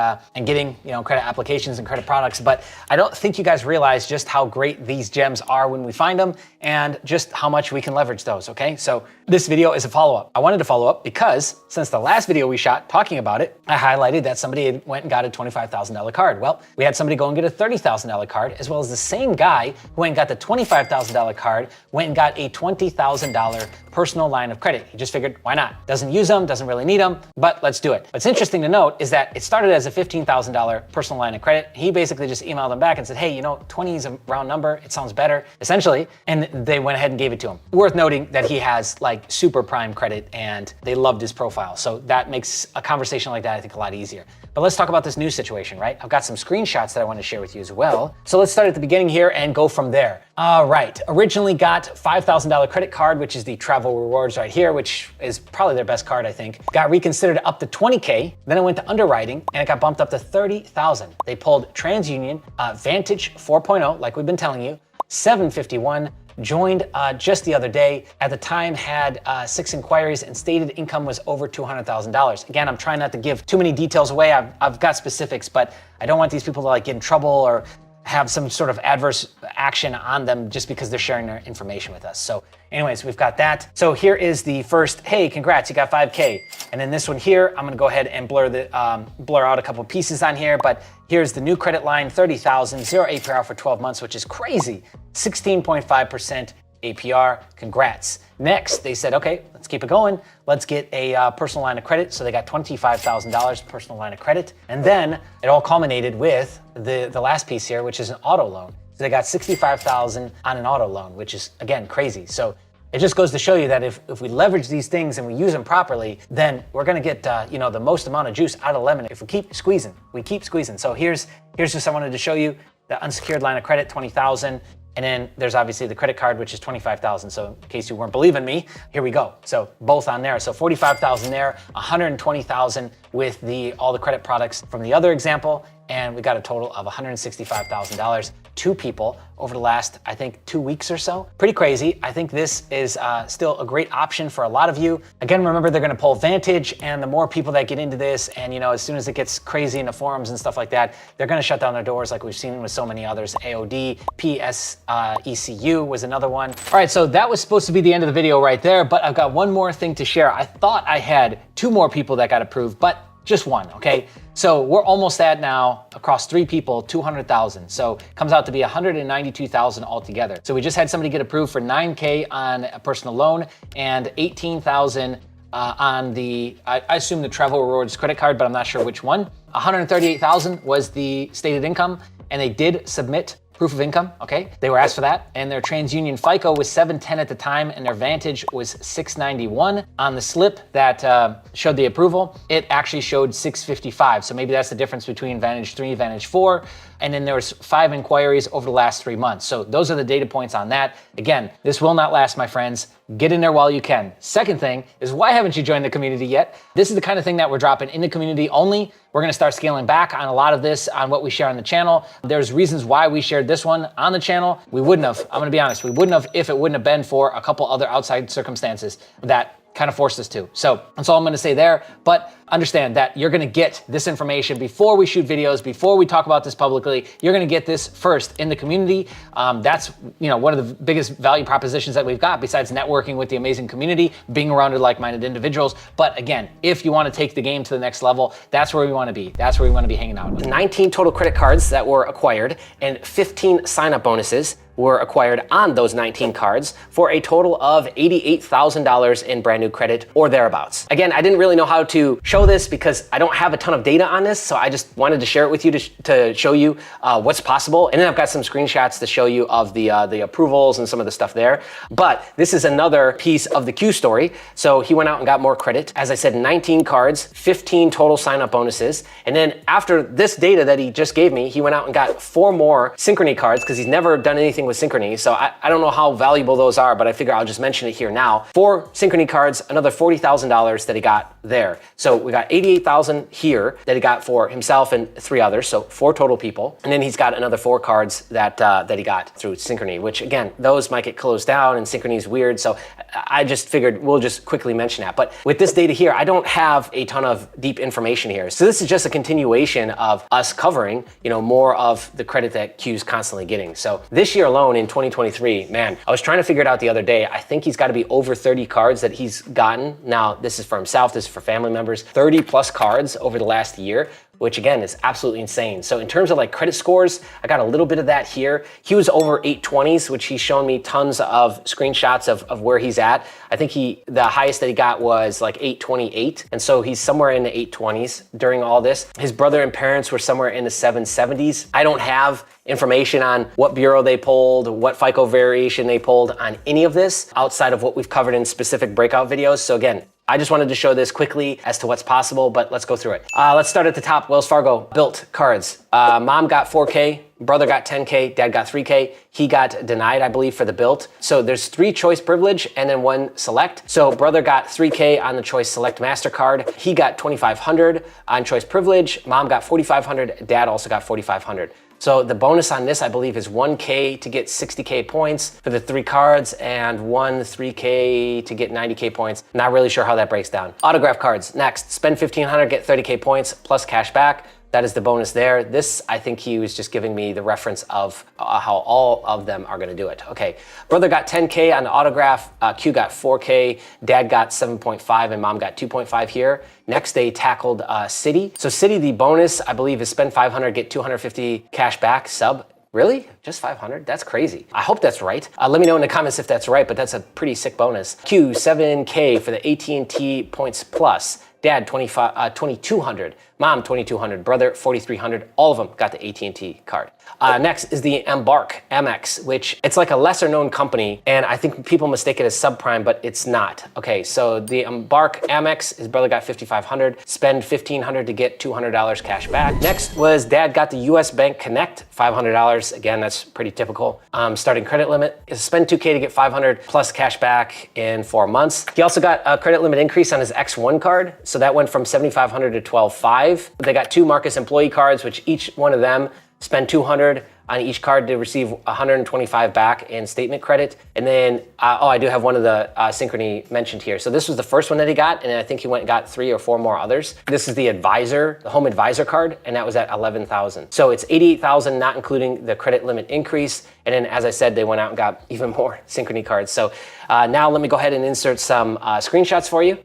getting, you know, credit applications and credit products. But I don't think you guys realize just how great these gems are when we find them and just how much we can leverage those, okay? So this video is a follow-up. I wanted to follow up because since the last video we shot talking about it, I highlighted that somebody had went and got a $25,000 card. Well, we had somebody go and get a $30,000 card, as well as the same guy who went and got the $25,000 card, went and got a $20,000 personal line of credit. He just figured, why not? Doesn't use them, doesn't really need them, but let's do it. What's interesting to note is that it started as a $15,000 personal line of credit. He basically just emailed them back and said, hey, you know, 20 is a round number. It sounds better, essentially. And they went ahead and gave it to him. Worth noting that he has like super prime credit and they loved his profile. So that makes a conversation like that, I think, a lot easier. But let's talk about this new situation, right? I've got some screenshots that I want to share with you as well. So let's start at the beginning here and go from there. All right, originally got $5,000 credit card, which is the travel rewards right here, which is probably their best card, I think. Got reconsidered up to 20K, then it went to underwriting and it got bumped up to 30,000. They pulled TransUnion, Vantage 4.0, like we've been telling you, 751, joined just the other day. At the time had 6 inquiries and stated income was over $200,000. Again, I'm trying not to give too many details away. I've got specifics, but I don't want these people to like get in trouble or have some sort of adverse action on them just because they're sharing their information with us. So anyways, we've got that. So here is the first, hey, congrats, you got 5K. And then this one here, I'm gonna go ahead and blur out a couple pieces on here, but here's the new credit line, 30,000, 0 APR for 12 months, which is crazy. 16.5% APR, congrats. Next, they said, okay, let's keep it going. Let's get a personal line of credit. So they got $25,000 personal line of credit. And then it all culminated with the last piece here, which is an auto loan. So they got $65,000 on an auto loan, which is, again, crazy. So it just goes to show you that if we leverage these things and we use them properly, then we're gonna get the most amount of juice out of lemon if we keep squeezing. So here's just I wanted to show you the unsecured line of credit, 20,000. And then there's obviously the credit card, which is 25,000. So in case you weren't believing me, here we go. So both on there. So 45,000 there, 120,000 with all the credit products from the other example. And we got a total of $165,000, 2 people over the last, I think, 2 weeks or so. Pretty crazy. I think this is still a great option for a lot of you. Again, remember, they're gonna pull Vantage, and the more people that get into this, and as soon as it gets crazy in the forums and stuff like that, they're gonna shut down their doors like we've seen with so many others. AOD, PSECU was another one. All right, so that was supposed to be the end of the video right there, but I've got one more thing to share. I thought I had 2 more people that got approved, but just 1, okay? So we're almost at now, across 3 people, 200,000. So comes out to be 192,000 altogether. So we just had somebody get approved for 9K on a personal loan and 18,000 on the, I assume the travel rewards credit card, but I'm not sure which one. 138,000 was the stated income, and they did submit proof of income, okay? They were asked for that, and their TransUnion FICO was 710 at the time, and their Vantage was 691. On the slip that showed the approval, it actually showed 655, so maybe that's the difference between Vantage 3 and Vantage 4, and then there was 5 inquiries over the last 3 months. So those are the data points on that. Again, this will not last, my friends. Get in there while you can. Second thing is, why haven't you joined the community yet? This is the kind of thing that we're dropping in the community only. We're gonna start scaling back on a lot of this, on what we share on the channel. There's reasons why we shared this one on the channel. We wouldn't have, I'm gonna be honest, we wouldn't have if it wouldn't have been for a couple other outside circumstances that kind of forced us to. So that's all I'm gonna say there, but understand that you're gonna get this information before we shoot videos, before we talk about this publicly. You're gonna get this first in the community. That's one of the biggest value propositions that we've got, besides networking with the amazing community, being around like-minded individuals. But again, if you wanna take the game to the next level, that's where we wanna be. That's where we wanna be hanging out. 19 total credit cards that were acquired and 15 sign-up bonuses were acquired on those 19 cards for a total of $88,000 in brand new credit or thereabouts. Again, I didn't really know how to show this because I don't have a ton of data on this, so I just wanted to share it with you to show you what's possible. And then I've got some screenshots to show you of the approvals and some of the stuff there. But this is another piece of the Q story. So he went out and got more credit. As I said, 19 cards, 15 total sign-up bonuses. And then after this data that he just gave me, he went out and got 4 more Synchrony cards because he's never done anything with Synchrony. So I don't know how valuable those are, but I figure I'll just mention it here now. 4 Synchrony cards, another $40,000 that he got there. So we got 88,000 here that he got for himself and 3 others. So 4 total people. And then he's got another 4 cards that he got through Synchrony, which again, those might get closed down and Synchrony is weird. So I just figured we'll just quickly mention that. But with this data here, I don't have a ton of deep information here. So this is just a continuation of us covering, more of the credit that Q's constantly getting. So this year alone in 2023, man, I was trying to figure it out the other day. I think he's got to be over 30 cards that he's gotten. Now, this is for himself, this is for family members, 30 plus cards over the last year, which again is absolutely insane. So in terms of like credit scores, I got a little bit of that here. He was over 820s, which he's shown me tons of screenshots of where he's at. I think the highest that he got was like 828. And so he's somewhere in the 820s during all this. His brother and parents were somewhere in the 770s. I don't have information on what bureau they pulled, what FICO variation they pulled on any of this outside of what we've covered in specific breakout videos. So again, I just wanted to show this quickly as to what's possible, but let's go through it. Let's start at the top. Wells Fargo built cards. Mom got 4K, brother got 10K, dad got 3K. He got denied, I believe, for the built. So there's 3 choice privilege and then 1 select. So brother got 3K on the choice select MasterCard. He got 2,500 on choice privilege. Mom got 4,500. Dad also got 4,500. So the bonus on this, I believe, is 1K to get 60K points for the 3 cards and 3K to get 90K points. Not really sure how that breaks down. Autograph cards, next. Spend 1,500, get 30K points plus cash back. That is the bonus there. This, I think he was just giving me the reference of how all of them are gonna do it. Okay, brother got 10K on the autograph, Q got 4K, dad got 7.5, and mom got 2.5 here. Next, they tackled City. So City, the bonus, I believe, is spend 500, get 250 cash back, sub. Really? Just 500? That's crazy. I hope that's right. Let me know in the comments if that's right, but that's a pretty sick bonus. Q, 7K for the AT&T points plus. Dad, 2,200. Mom, 2,200. Brother, 4,300. All of them got the AT&T card. Next is the Embark Amex, which it's like a lesser known company, and I think people mistake it as subprime, but it's not. Okay, so the Embark Amex, his brother got 5,500. Spend 1,500 to get $200 cash back. Next was dad got the US Bank Connect, $500. Again, that's pretty typical. Starting credit limit is spend 2K to get 500 plus cash back in 4 months. He also got a credit limit increase on his X1 card. So that went from 7,500 to 12,500. They got 2 Marcus employee cards, which each one of them spend 200 on each card to receive 125 back in statement credit. And then, I do have one of the Synchrony mentioned here. So this was the first one that he got, and I think he went and got 3 or 4 more others. This is the advisor, the home advisor card, and that was at 11,000. So it's 88,000, not including the credit limit increase. And then, as I said, they went out and got even more Synchrony cards. So now let me go ahead and insert some screenshots for you.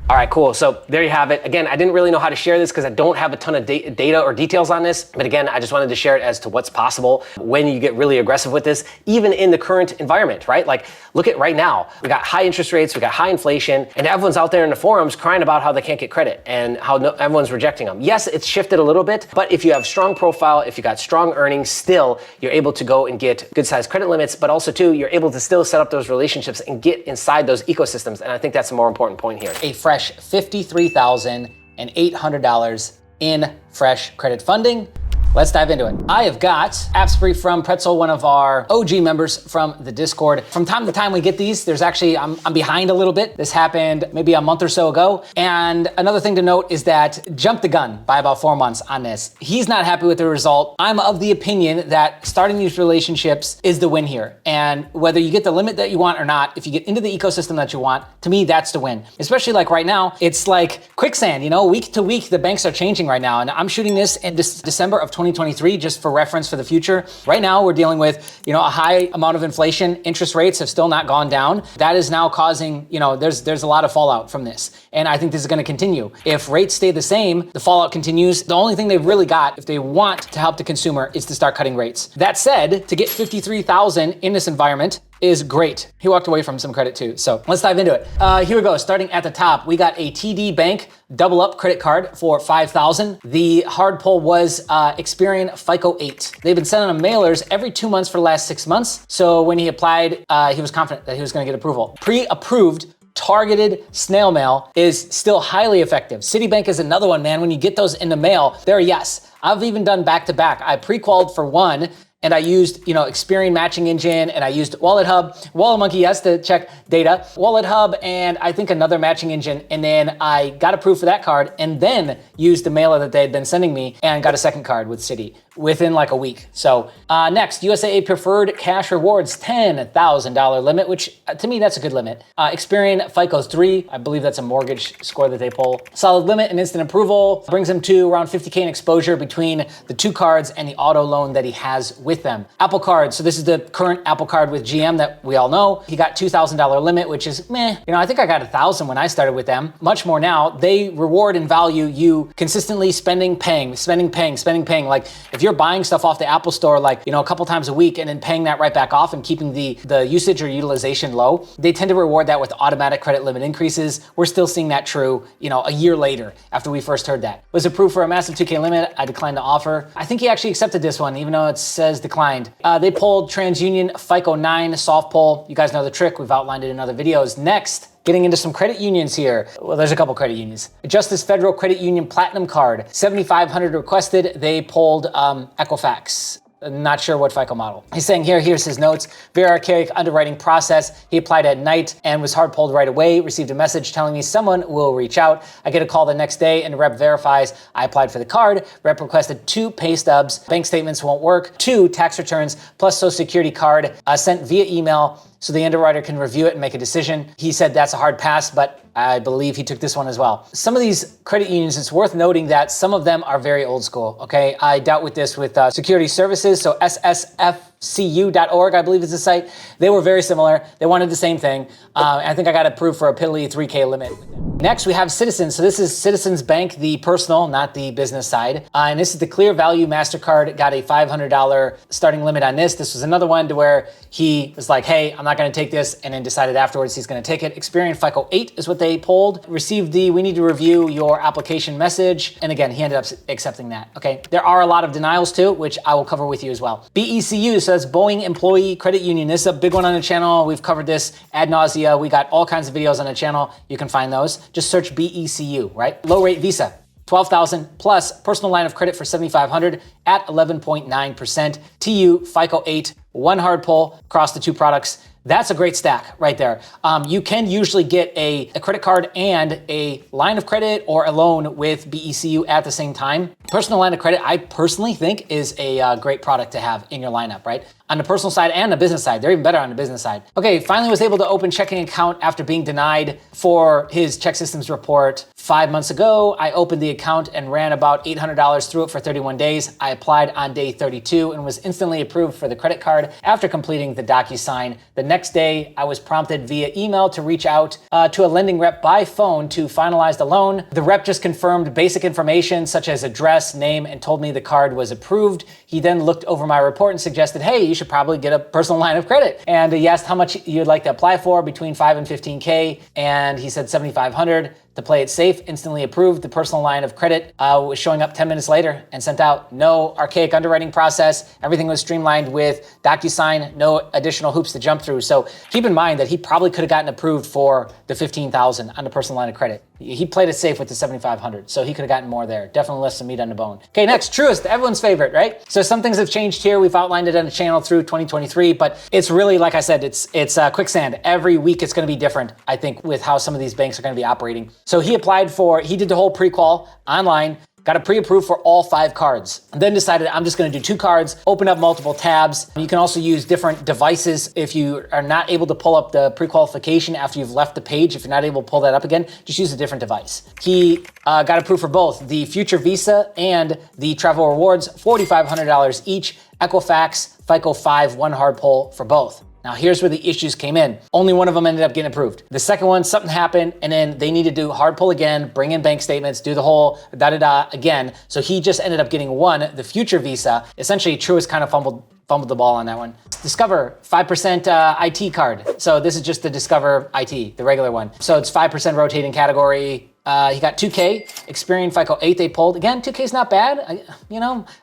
All right, cool. So there you have it. Again, I didn't really know how to share this because I don't have a ton of data or details on this. But again, I just wanted to share it as to what's possible when you get really aggressive with this, even in the current environment, right? Like, look at right now. We got high interest rates, we got high inflation, and everyone's out there in the forums crying about how they can't get credit and how everyone's rejecting them. Yes, it's shifted a little bit, but if you have strong profile, if you got strong earnings, still, you're able to go and get good sized credit limits, but also too, you're able to still set up those relationships and get inside those ecosystems. And I think that's the more important point here. A fresh $53,800 in fresh credit funding. Let's dive into it. I have got App Spree from Pretzel, one of our OG members from the Discord. From time to time we get these. There's actually, I'm behind a little bit. This happened maybe a month or so ago. And another thing to note is that jumped the gun by about 4 months on this. He's not happy with the result. I'm of the opinion that starting these relationships is the win here. And whether you get the limit that you want or not, if you get into the ecosystem that you want, to me, that's the win. Especially like right now, it's like quicksand, you know, week to week, the banks are changing right now. And I'm shooting this in December of 2023, just for reference for the future. Right now, we're dealing with, you know, a high amount of inflation. Interest rates have still not gone down. That is now causing, you know, there's a lot of fallout from this. And I think this is going to continue. If rates stay the same, the fallout continues. The only thing they've really got, if they want to help the consumer, is to start cutting rates. That said, to get $53,000 in this environment is great. He walked away from some credit too. So let's dive into it. Here we go. Starting at the top, we got a TD Bank double up credit card for $5,000. The hard pull was Experian FICO 8. They've been sending him mailers every 2 months for the last 6 months. So when he applied, he was confident that he was going to get approval. Pre-approved targeted snail mail is still highly effective. Citibank is another one, man. When you get those in the mail, they're yes. I've even done back-to-back. I pre-qualified for one, and I used, you know, Experian matching engine, and I used Wallet Hub, Wallet Monkey, yes, to check data, Wallet Hub, and I think another matching engine. And then I got approved for that card and then used the mailer that they had been sending me and got a second card with Citi within like a week. So next, USAA Preferred Cash Rewards, $10,000 limit, which to me, that's a good limit. Experian FICO 3, I believe that's a mortgage score that they pull. Solid limit and instant approval, brings him to around 50K in exposure between the 2 cards and the auto loan that he has with them. Apple Card, so this is the current Apple Card with GM that we all know. He got $2,000 limit, which is meh. You know, I think I got 1,000 when I started with them. Much more now. They reward and value you consistently spending, paying. Like if you're buying stuff off the Apple Store, like, you know, a couple times a week and then paying that right back off and keeping the usage or utilization low, they tend to reward that with automatic credit limit increases. We're still seeing that true, you know, a year later after we first heard that. Was approved for a massive 2K limit. I declined to offer. I think he actually accepted this one, even though it says declined. They pulled TransUnion FICO 9 soft pull. You guys know the trick. We've outlined it in other videos. Next, getting into some credit unions here. Well, there's a couple credit unions. Justice Federal Credit Union Platinum Card, 7,500 requested. They pulled Equifax. Not sure what FICO model. He's saying here's his notes. Very archaic underwriting process. He applied at night and was hard pulled right away. Received a message telling me someone will reach out. I get a call the next day and rep verifies I applied for the card. Rep requested 2 pay stubs. Bank statements won't work. 2 tax returns plus social security card sent via email so the underwriter can review it and make a decision. He said that's a hard pass, but I believe he took this one as well. Some of these credit unions, it's worth noting that some of them are very old school, okay? I dealt with this with security services, so ssfcu.org, I believe is the site. They were very similar. They wanted the same thing. I think I got approved for a piddly 3K limit. Next, we have Citizens. So this is Citizens Bank, the personal, not the business side. And this is the Clear Value MasterCard. Got a $500 starting limit on this. This was another one to where he was like, hey, I'm not gonna take this, and then decided afterwards he's gonna take it. Experian FICO 8 is what they pulled. Received the, we need to review your application message. And again, he ended up accepting that, okay? There are a lot of denials too, which I will cover with you as well. BECU, so that's Boeing Employee Credit Union. This is a big one on the channel. We've covered this ad nausea. We got all kinds of videos on the channel. You can find those. Just search BECU, right? Low rate Visa. 12,000 plus personal line of credit for 7,500 at 11.9%. TU FICO 8, 1 hard pull across the 2 products. That's a great stack right there. You can usually get a credit card and a line of credit or a loan with BECU at the same time. Personal line of credit, I personally think is a great product to have in your lineup, right? on the personal side and the business side. They're even better on the business side. Okay, finally was able to open checking account after being denied for his check systems report 5 months ago. I opened the account and ran about $800 through it for 31 days. I applied on day 32 and was instantly approved for the credit card after completing the DocuSign. The next day, I was prompted via email to reach out to a lending rep by phone to finalize the loan. The rep just confirmed basic information such as address, name, and told me the card was approved. He then looked over my report and suggested, hey, you should probably get a personal line of credit. And he asked how much you'd like to apply for, between 5 and 15K. And he said 7,500. To play it safe, instantly approved. The personal line of credit was showing up 10 minutes later and sent out. No archaic underwriting process. Everything was streamlined with DocuSign, no additional hoops to jump through. So keep in mind that he probably could have gotten approved for the 15,000 on the personal line of credit. He played it safe with the 7,500, so he could have gotten more there. Definitely left some meat on the bone. Okay, next, Truist, everyone's favorite, right? So some things have changed here. We've outlined it on the channel through 2023, but it's really, like I said, it's quicksand. Every week it's gonna be different, I think, with how some of these banks are gonna be operating. So he did the whole pre-qual online, got it pre-approved for all 5 cards, and then decided I'm just gonna do 2 cards, open up multiple tabs. You can also use different devices if you are not able to pull up the pre-qualification after you've left the page. If you're not able to pull that up again, just use a different device. He got approved for both the Future Visa and the Travel Rewards, $4,500 each, Equifax, FICO 5, 1 hard pull for both. Now here's where the issues came in. Only one of them ended up getting approved. The second one, something happened, and then they needed to do hard pull again, bring in bank statements, do the whole da-da-da again. So he just ended up getting one, the Future Visa. Essentially, Truist kind of fumbled the ball on that one. Discover, 5% IT card. So this is just the Discover IT, the regular one. So it's 5% rotating category. He got 2K, Experian FICO 8 they pulled. Again, 2K is not bad. I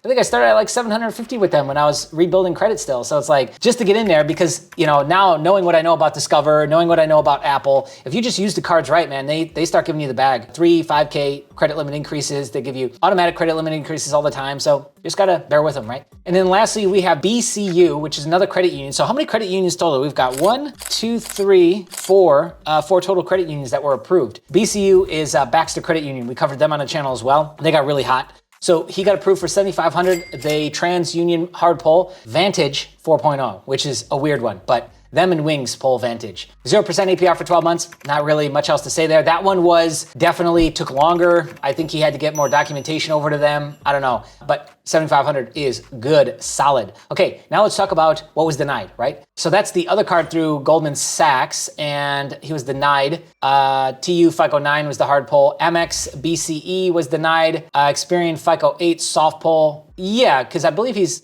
think I started at like 750 with them when I was rebuilding credit still. So it's like, just to get in there, because now knowing what I know about Discover, knowing what I know about Apple, if you just use the cards right, man, they start giving you the bag. 3, 5K credit limit increases. They give you automatic credit limit increases all the time. So you just gotta bear with them, right? And then lastly, we have BCU, which is another credit union. So how many credit unions total? We've got 1, 2, 3, 4 total credit unions that were approved. BCU is Baxter Credit Union. We covered them on the channel as well. They got really hot. So he got approved for 7,500. They TransUnion hard pull Vantage 4.0, which is a weird one, but them and Wings pull Vantage. 0% APR for 12 months. Not really much else to say there. That one definitely took longer. I think he had to get more documentation over to them. I don't know, but 7,500 is good, solid. Okay, now let's talk about what was denied, right? So that's the other card through Goldman Sachs, and he was denied. TU FICO 9 was the hard pull. Amex BCE was denied. Experian FICO 8 soft pull. Yeah, because I believe he's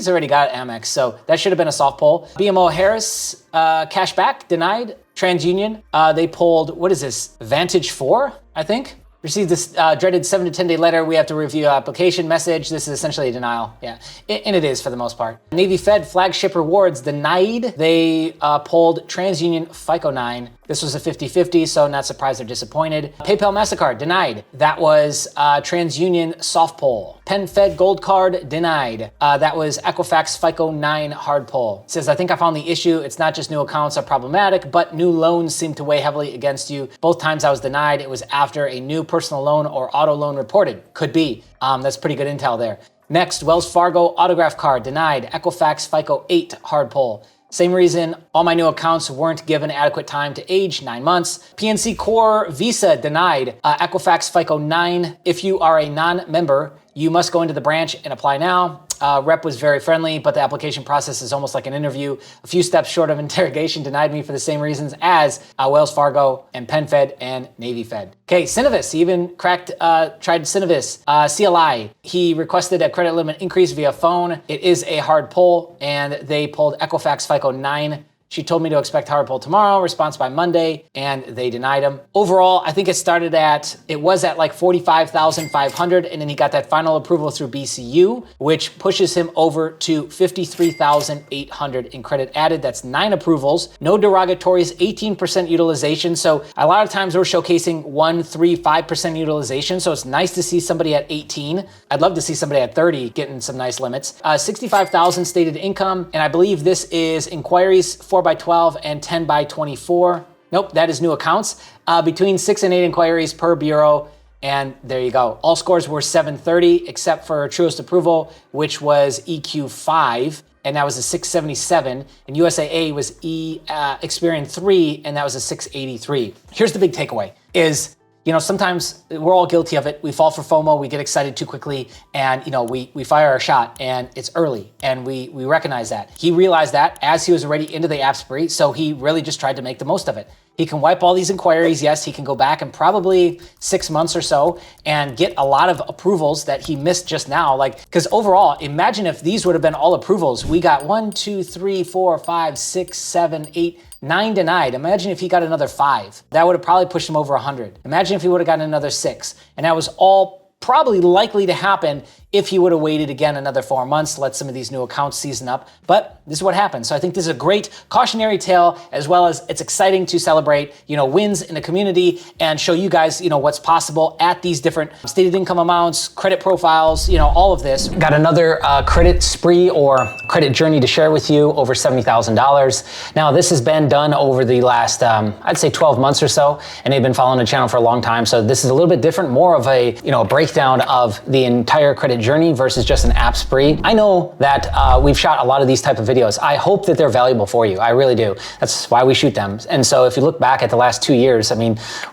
already got Amex, so that should have been a soft pull. BMO Harris, cashback, denied. TransUnion, they pulled, what is this? Vantage 4, I think? Received this dreaded 7 to 10 day letter. We have to review application message. This is essentially a denial. Yeah, and it is for the most part. Navy Fed flagship rewards denied. They pulled TransUnion FICO 9. This was a 50-50, so not surprised they're disappointed. PayPal MasterCard denied. That was TransUnion soft pull. Penn Fed Gold Card denied. That was Equifax FICO 9 hard pull. It says, I think I found the issue. It's not just new accounts are problematic, but new loans seem to weigh heavily against you. Both times I was denied, it was after a new personal loan or auto loan reported. Could be. That's pretty good intel there. Next, Wells Fargo autograph card denied. Equifax FICO 8 hard pull. Same reason, all my new accounts weren't given adequate time to age, 9 months. PNC Core Visa denied. Equifax FICO 9. If you are a non-member, you must go into the branch and apply now. Rep was very friendly, but the application process is almost like an interview. A few steps short of interrogation, denied me for the same reasons as Wells Fargo and Penn Fed and Navy Fed. Okay, Synovis, he even tried Synovis. CLI, he requested a credit limit increase via phone. It is a hard pull, and they pulled Equifax FICO 9. She told me to expect hard pull tomorrow, response by Monday, and they denied him. Overall, I think it was at like 45,500, and then he got that final approval through BCU, which pushes him over to 53,800 in credit added. That's 9 approvals, no derogatories, 18% utilization. So a lot of times we're showcasing 1, 3, 5% utilization. So it's nice to see somebody at 18. I'd love to see somebody at 30 getting some nice limits. 65,000 stated income, and I believe this is inquiries 4x12 and 10x24. Nope, that is new accounts. Between 6 and 8 inquiries per bureau. And there you go. All scores were 730 except for Truist approval, which was EQ5. and that was a 677, and USAA was Experian 3, and that was a 683. Here's the big takeaway is, sometimes we're all guilty of it. We fall for FOMO, we get excited too quickly, and we fire our shot, and it's early, and we recognize that. He realized that as he was already into the app spree, so he really just tried to make the most of it. He can wipe all these inquiries. Yes, he can go back in probably 6 months or so and get a lot of approvals that he missed just now. Because overall, imagine if these would have been all approvals. We got 1, 2, 3, 4, 5, 6, 7, 8, 9 denied. Imagine if he got another 5. That would have probably pushed him over 100. Imagine if he would have gotten another 6. And that was all probably likely to happen if he would have waited again another 4 months, let some of these new accounts season up. But this is what happened. So I think this is a great cautionary tale, as well as it's exciting to celebrate, wins in the community and show you guys, what's possible at these different stated income amounts, credit profiles, all of this. Got another credit spree or credit journey to share with you, over $70,000. Now, this has been done over the last, I'd say 12 months or so, and they've been following the channel for a long time. So this is a little bit different, more of a, a breakdown of the entire credit journey versus just an app spree. I know that we've shot a lot of these type of videos. I hope that they're valuable for you. I really do. That's why we shoot them. And so if you look back at the last 2 years,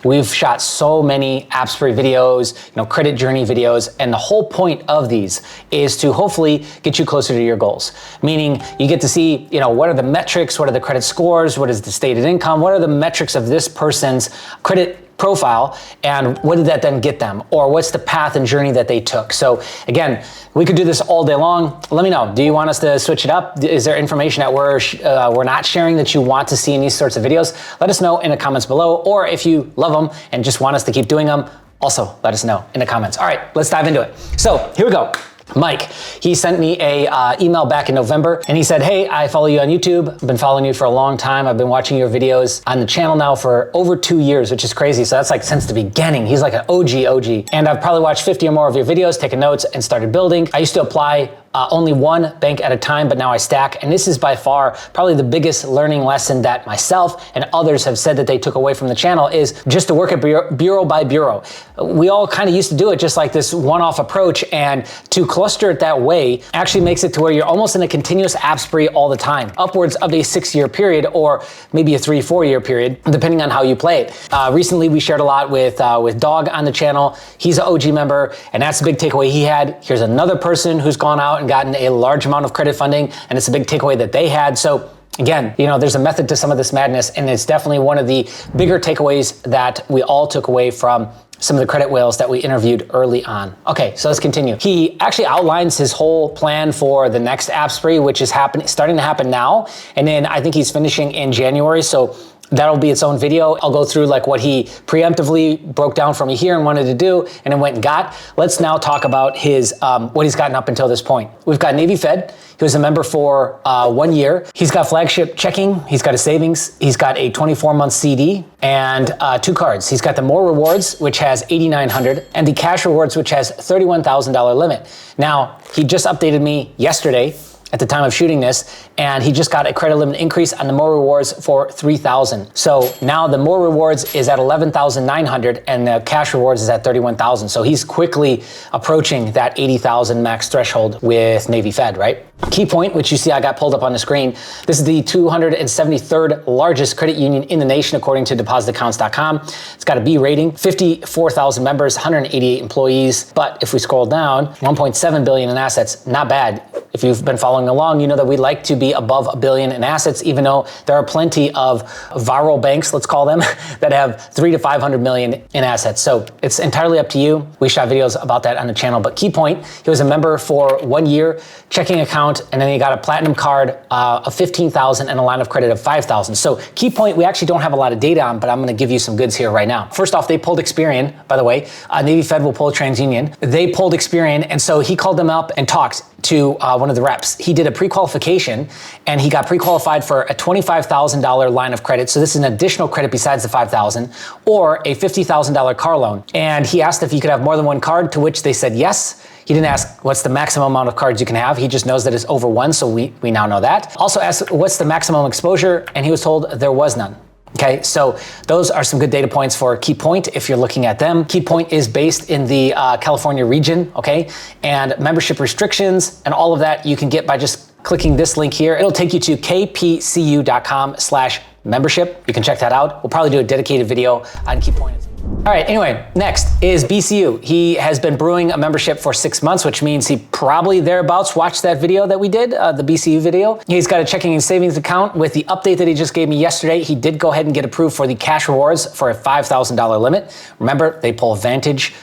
we've shot so many app spree videos, credit journey videos, and the whole point of these is to hopefully get you closer to your goals. Meaning you get to see, what are the metrics, what are the credit scores, what is the stated income, what are the metrics of this person's credit profile, and what did that then get them? Or what's the path and journey that they took? So again, we could do this all day long. Let me know. Do you want us to switch it up? Is there information that we're not sharing that you want to see in these sorts of videos? Let us know in the comments below. Or if you love them and just want us to keep doing them, also let us know in the comments. All right, let's dive into it. So here we go. Mike, he sent me a email back in November, and he said, hey, I follow you on YouTube. I've been following you for a long time. I've been watching your videos on the channel now for over 2 years, which is crazy. So that's since the beginning. He's like an OG. And I've probably watched 50 or more of your videos, taken notes, and started building. I used to apply only one bank at a time, but now I stack. And this is by far probably the biggest learning lesson that myself and others have said that they took away from the channel, is just to work at bureau by bureau. We all kind of used to do it just like this one-off approach, and to cluster it that way actually makes it to where you're almost in a continuous app spree all the time, upwards of a 6-year period, or maybe a 3-4 year period, depending on how you play it. Recently, we shared a lot with Dog on the channel. He's an OG member, and that's the big takeaway he had. Here's another person who's gone out and gotten a large amount of credit funding, and it's a big takeaway that they had. So again, there's a method to some of this madness, and it's definitely one of the bigger takeaways that we all took away from some of the credit whales that we interviewed early on. Okay, so let's continue. He actually outlines his whole plan for the next app spree, which is starting to happen now, and then I think he's finishing in January. So that'll be its own video. I'll go through what he preemptively broke down for me here and wanted to do, and then went and got. Let's now talk about his what he's gotten up until this point. We've got Navy Fed. He was a member for 1 year. He's got flagship checking. He's got a savings. He's got a 24-month CD and 2 cards. He's got the More Rewards, which has $8,900, and the Cash Rewards, which has $31,000 limit. Now, he just updated me yesterday at the time of shooting this, and he just got a credit limit increase on the More Rewards for $3,000. So now the More Rewards is at $11,900, and the Cash Rewards is at $31,000. So he's quickly approaching that $80,000 max threshold with Navy Fed, right? Key point, which you see I got pulled up on the screen. This is the 273rd largest credit union in the nation, according to depositaccounts.com. It's got a B rating, 54,000 members, 188 employees. But if we scroll down, 1.7 billion in assets, not bad. If you've been following along, you know that we like to be above $1 billion in assets, even though there are plenty of viral banks, let's call them, that have 300 to 500 million in assets. So it's entirely up to you. We shot videos about that on the channel. But key point, he was a member for 1 year, checking account, and then he got a platinum card of $15,000 and a line of credit of $5,000. So key point, we actually don't have a lot of data on, but I'm going to give you some goods here right now. First off, they pulled Experian, by the way. Navy Fed will pull TransUnion. They pulled Experian, and so he called them up and talked to one of the reps. He did a pre-qualification, and he got pre-qualified for a $25,000 line of credit. So this is an additional credit besides the $5,000, or a $50,000 car loan. And he asked if he could have more than one card, to which they said yes. He didn't ask what's the maximum amount of cards you can have. He just knows that it's over 1, so we now know that. Also asked what's the maximum exposure, and he was told there was none. Okay, so those are some good data points for Key Point if you're looking at them. Key Point is based in the California region, okay? And membership restrictions and all of that you can get by just clicking this link here. It'll take you to kpcu.com/membership. You can check that out. We'll probably do a dedicated video on key points. All right, anyway, next is BCU. He has been brewing a membership for 6 months, which means he probably thereabouts watched that video that we did, the BCU video. He's got a checking and savings account. With the update that he just gave me yesterday, he did go ahead and get approved for the cash rewards for a $5,000 limit. Remember, they pull Vantage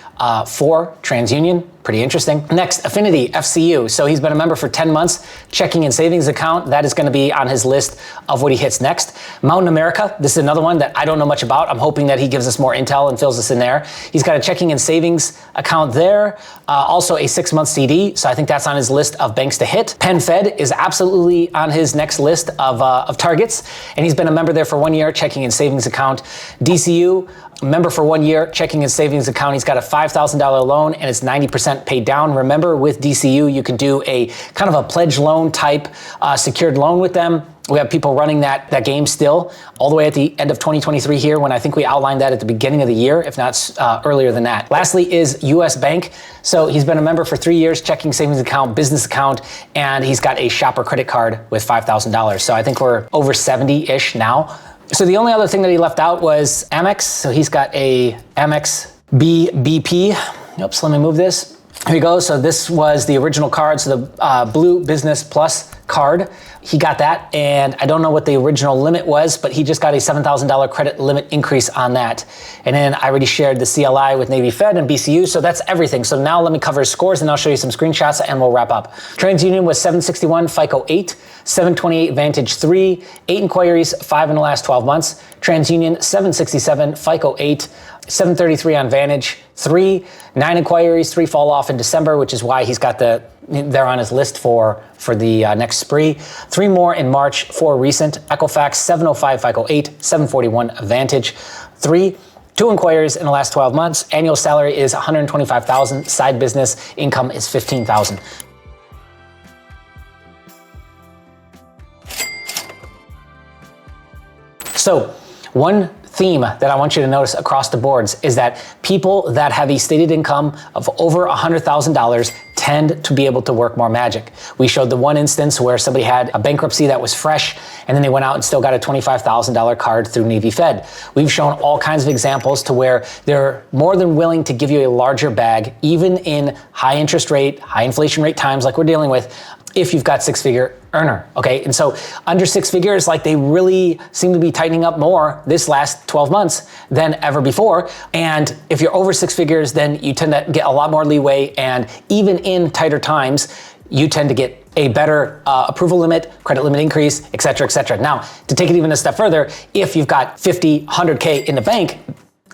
for TransUnion. Pretty interesting. Next, Affinity, FCU. So he's been a member for 10 months, checking and savings account. That is going to be on his list of what he hits next. Mountain America, this is another one that I don't know much about. I'm hoping that he gives us more intel and fills us in there. He's got a checking and savings account there. Also a 6-month CD. So I think that's on his list of banks to hit. PenFed is absolutely on his next list of targets. And he's been a member there for 1 year, checking and savings account. DCU, member for 1 year, checking and savings account. He's got a $5,000 loan and it's 90% paid down. Remember, with DCU, you can do a kind of a pledge loan type secured loan with them. We have people running that game still all the way at the end of 2023 here, when I think we outlined that at the beginning of the year, if not earlier than that. Lastly is US Bank. So he's been a member for 3 years, checking, savings account, business account, and he's got a shopper credit card with $5,000. So I think we're over 70-ish now. So the only other thing that he left out was Amex. So he's got a Amex BBP. Oops, let me move this. Here we go. So this was the original card. So the Blue Business Plus card. He got that, and I don't know what the original limit was, but he just got a $7,000 credit limit increase on that. And then I already shared the CLI with Navy Fed and BCU, so that's everything. So now let me cover his scores, and I'll show you some screenshots, and we'll wrap up. TransUnion was 761, FICO 8, 728 Vantage 3, 8 inquiries, 5 in the last 12 months. TransUnion 767, FICO 8, 733 on Vantage 3, 9 inquiries, 3 fall off in December, which is why he's got they're on his list for the next spree. 3 more in March, 4 recent. Equifax 705 FICO 8, 741 Vantage 3. 2 inquiries in the last 12 months. Annual salary is $125,000. Side business income is $15,000. So one theme that I want you to notice across the boards is that people that have a stated income of over $100,000 tend to be able to work more magic. We showed the one instance where somebody had a bankruptcy that was fresh, and then they went out and still got a $25,000 card through Navy Fed. We've shown all kinds of examples to where they're more than willing to give you a larger bag, even in high interest rate, high inflation rate times like we're dealing with, if you've got 6-figure earner, okay? And so under 6 figures, like, they really seem to be tightening up more this last 12 months than ever before. And if you're over 6 figures, then you tend to get a lot more leeway, and even in tighter times, you tend to get a better approval limit, credit limit increase, et cetera, et cetera. Now, to take it even a step further, if you've got 50, 100K in the bank,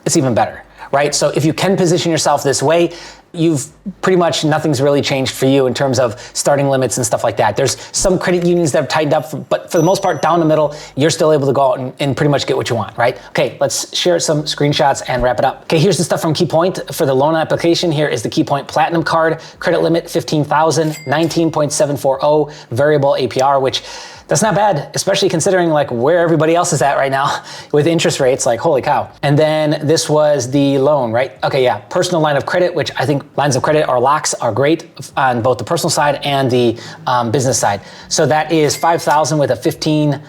it's even better, right? So if you can position yourself this way, you've pretty much, nothing's really changed for you in terms of starting limits and stuff like that. There's some credit unions that have tightened up, but for the most part, down the middle, you're still able to go out and pretty much get what you want, right? Okay, let's share some screenshots and wrap it up. Okay, here's the stuff from KeyPoint. For the loan application, here is the KeyPoint Platinum card. Credit limit, $15,000, 19.740 variable APR, which that's not bad, especially considering like where everybody else is at right now with interest rates, like holy cow. And then this was the loan, right? Okay, yeah, personal line of credit, which I think lines of credit or locks are great on both the personal side and the business side. So that is $5,000 with a 15%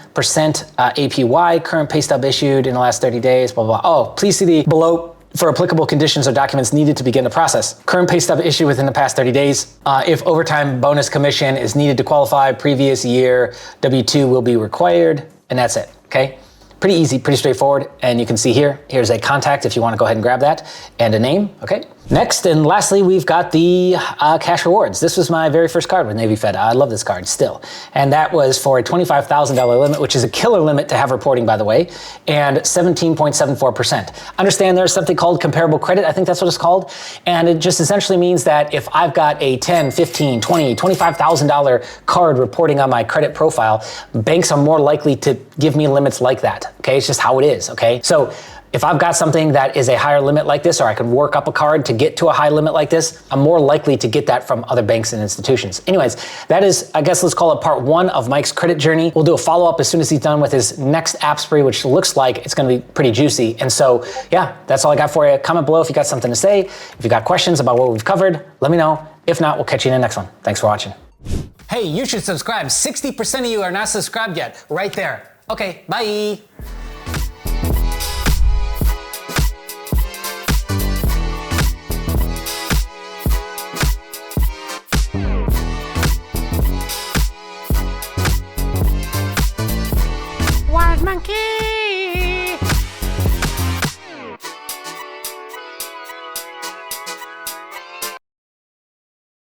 APY, current pay stub issued in the last 30 days, blah, blah, blah. Oh, please see the below for applicable conditions or documents needed to begin the process. Current pay stub issued within the past 30 days. If overtime bonus commission is needed to qualify, previous year W-2 will be required, and that's it, okay? Pretty easy, pretty straightforward, and you can see here's a contact if you want to go ahead and grab that, and a name, okay? Next, and lastly, we've got the cash rewards. This was my very first card with Navy Fed. I love this card still. And that was for a $25,000 limit, which is a killer limit to have reporting, by the way, and 17.74%. Understand there's something called comparable credit. I think that's what it's called. And it just essentially means that if I've got a $10, $15, $20, $25,000 card reporting on my credit profile, banks are more likely to give me limits like that, okay? It's just how it is, okay? So if I've got something that is a higher limit like this, or I can work up a card to get to a high limit like this, I'm more likely to get that from other banks and institutions. Anyways, that is, I guess let's call it part 1 of Mike's credit journey. We'll do a follow-up as soon as he's done with his next app spree, which looks like it's gonna be pretty juicy. And so, yeah, that's all I got for you. Comment below if you got something to say. If you got questions about what we've covered, let me know. If not, we'll catch you in the next one. Thanks for watching. Hey, you should subscribe. 60% of you are not subscribed yet. Right there. Okay, bye.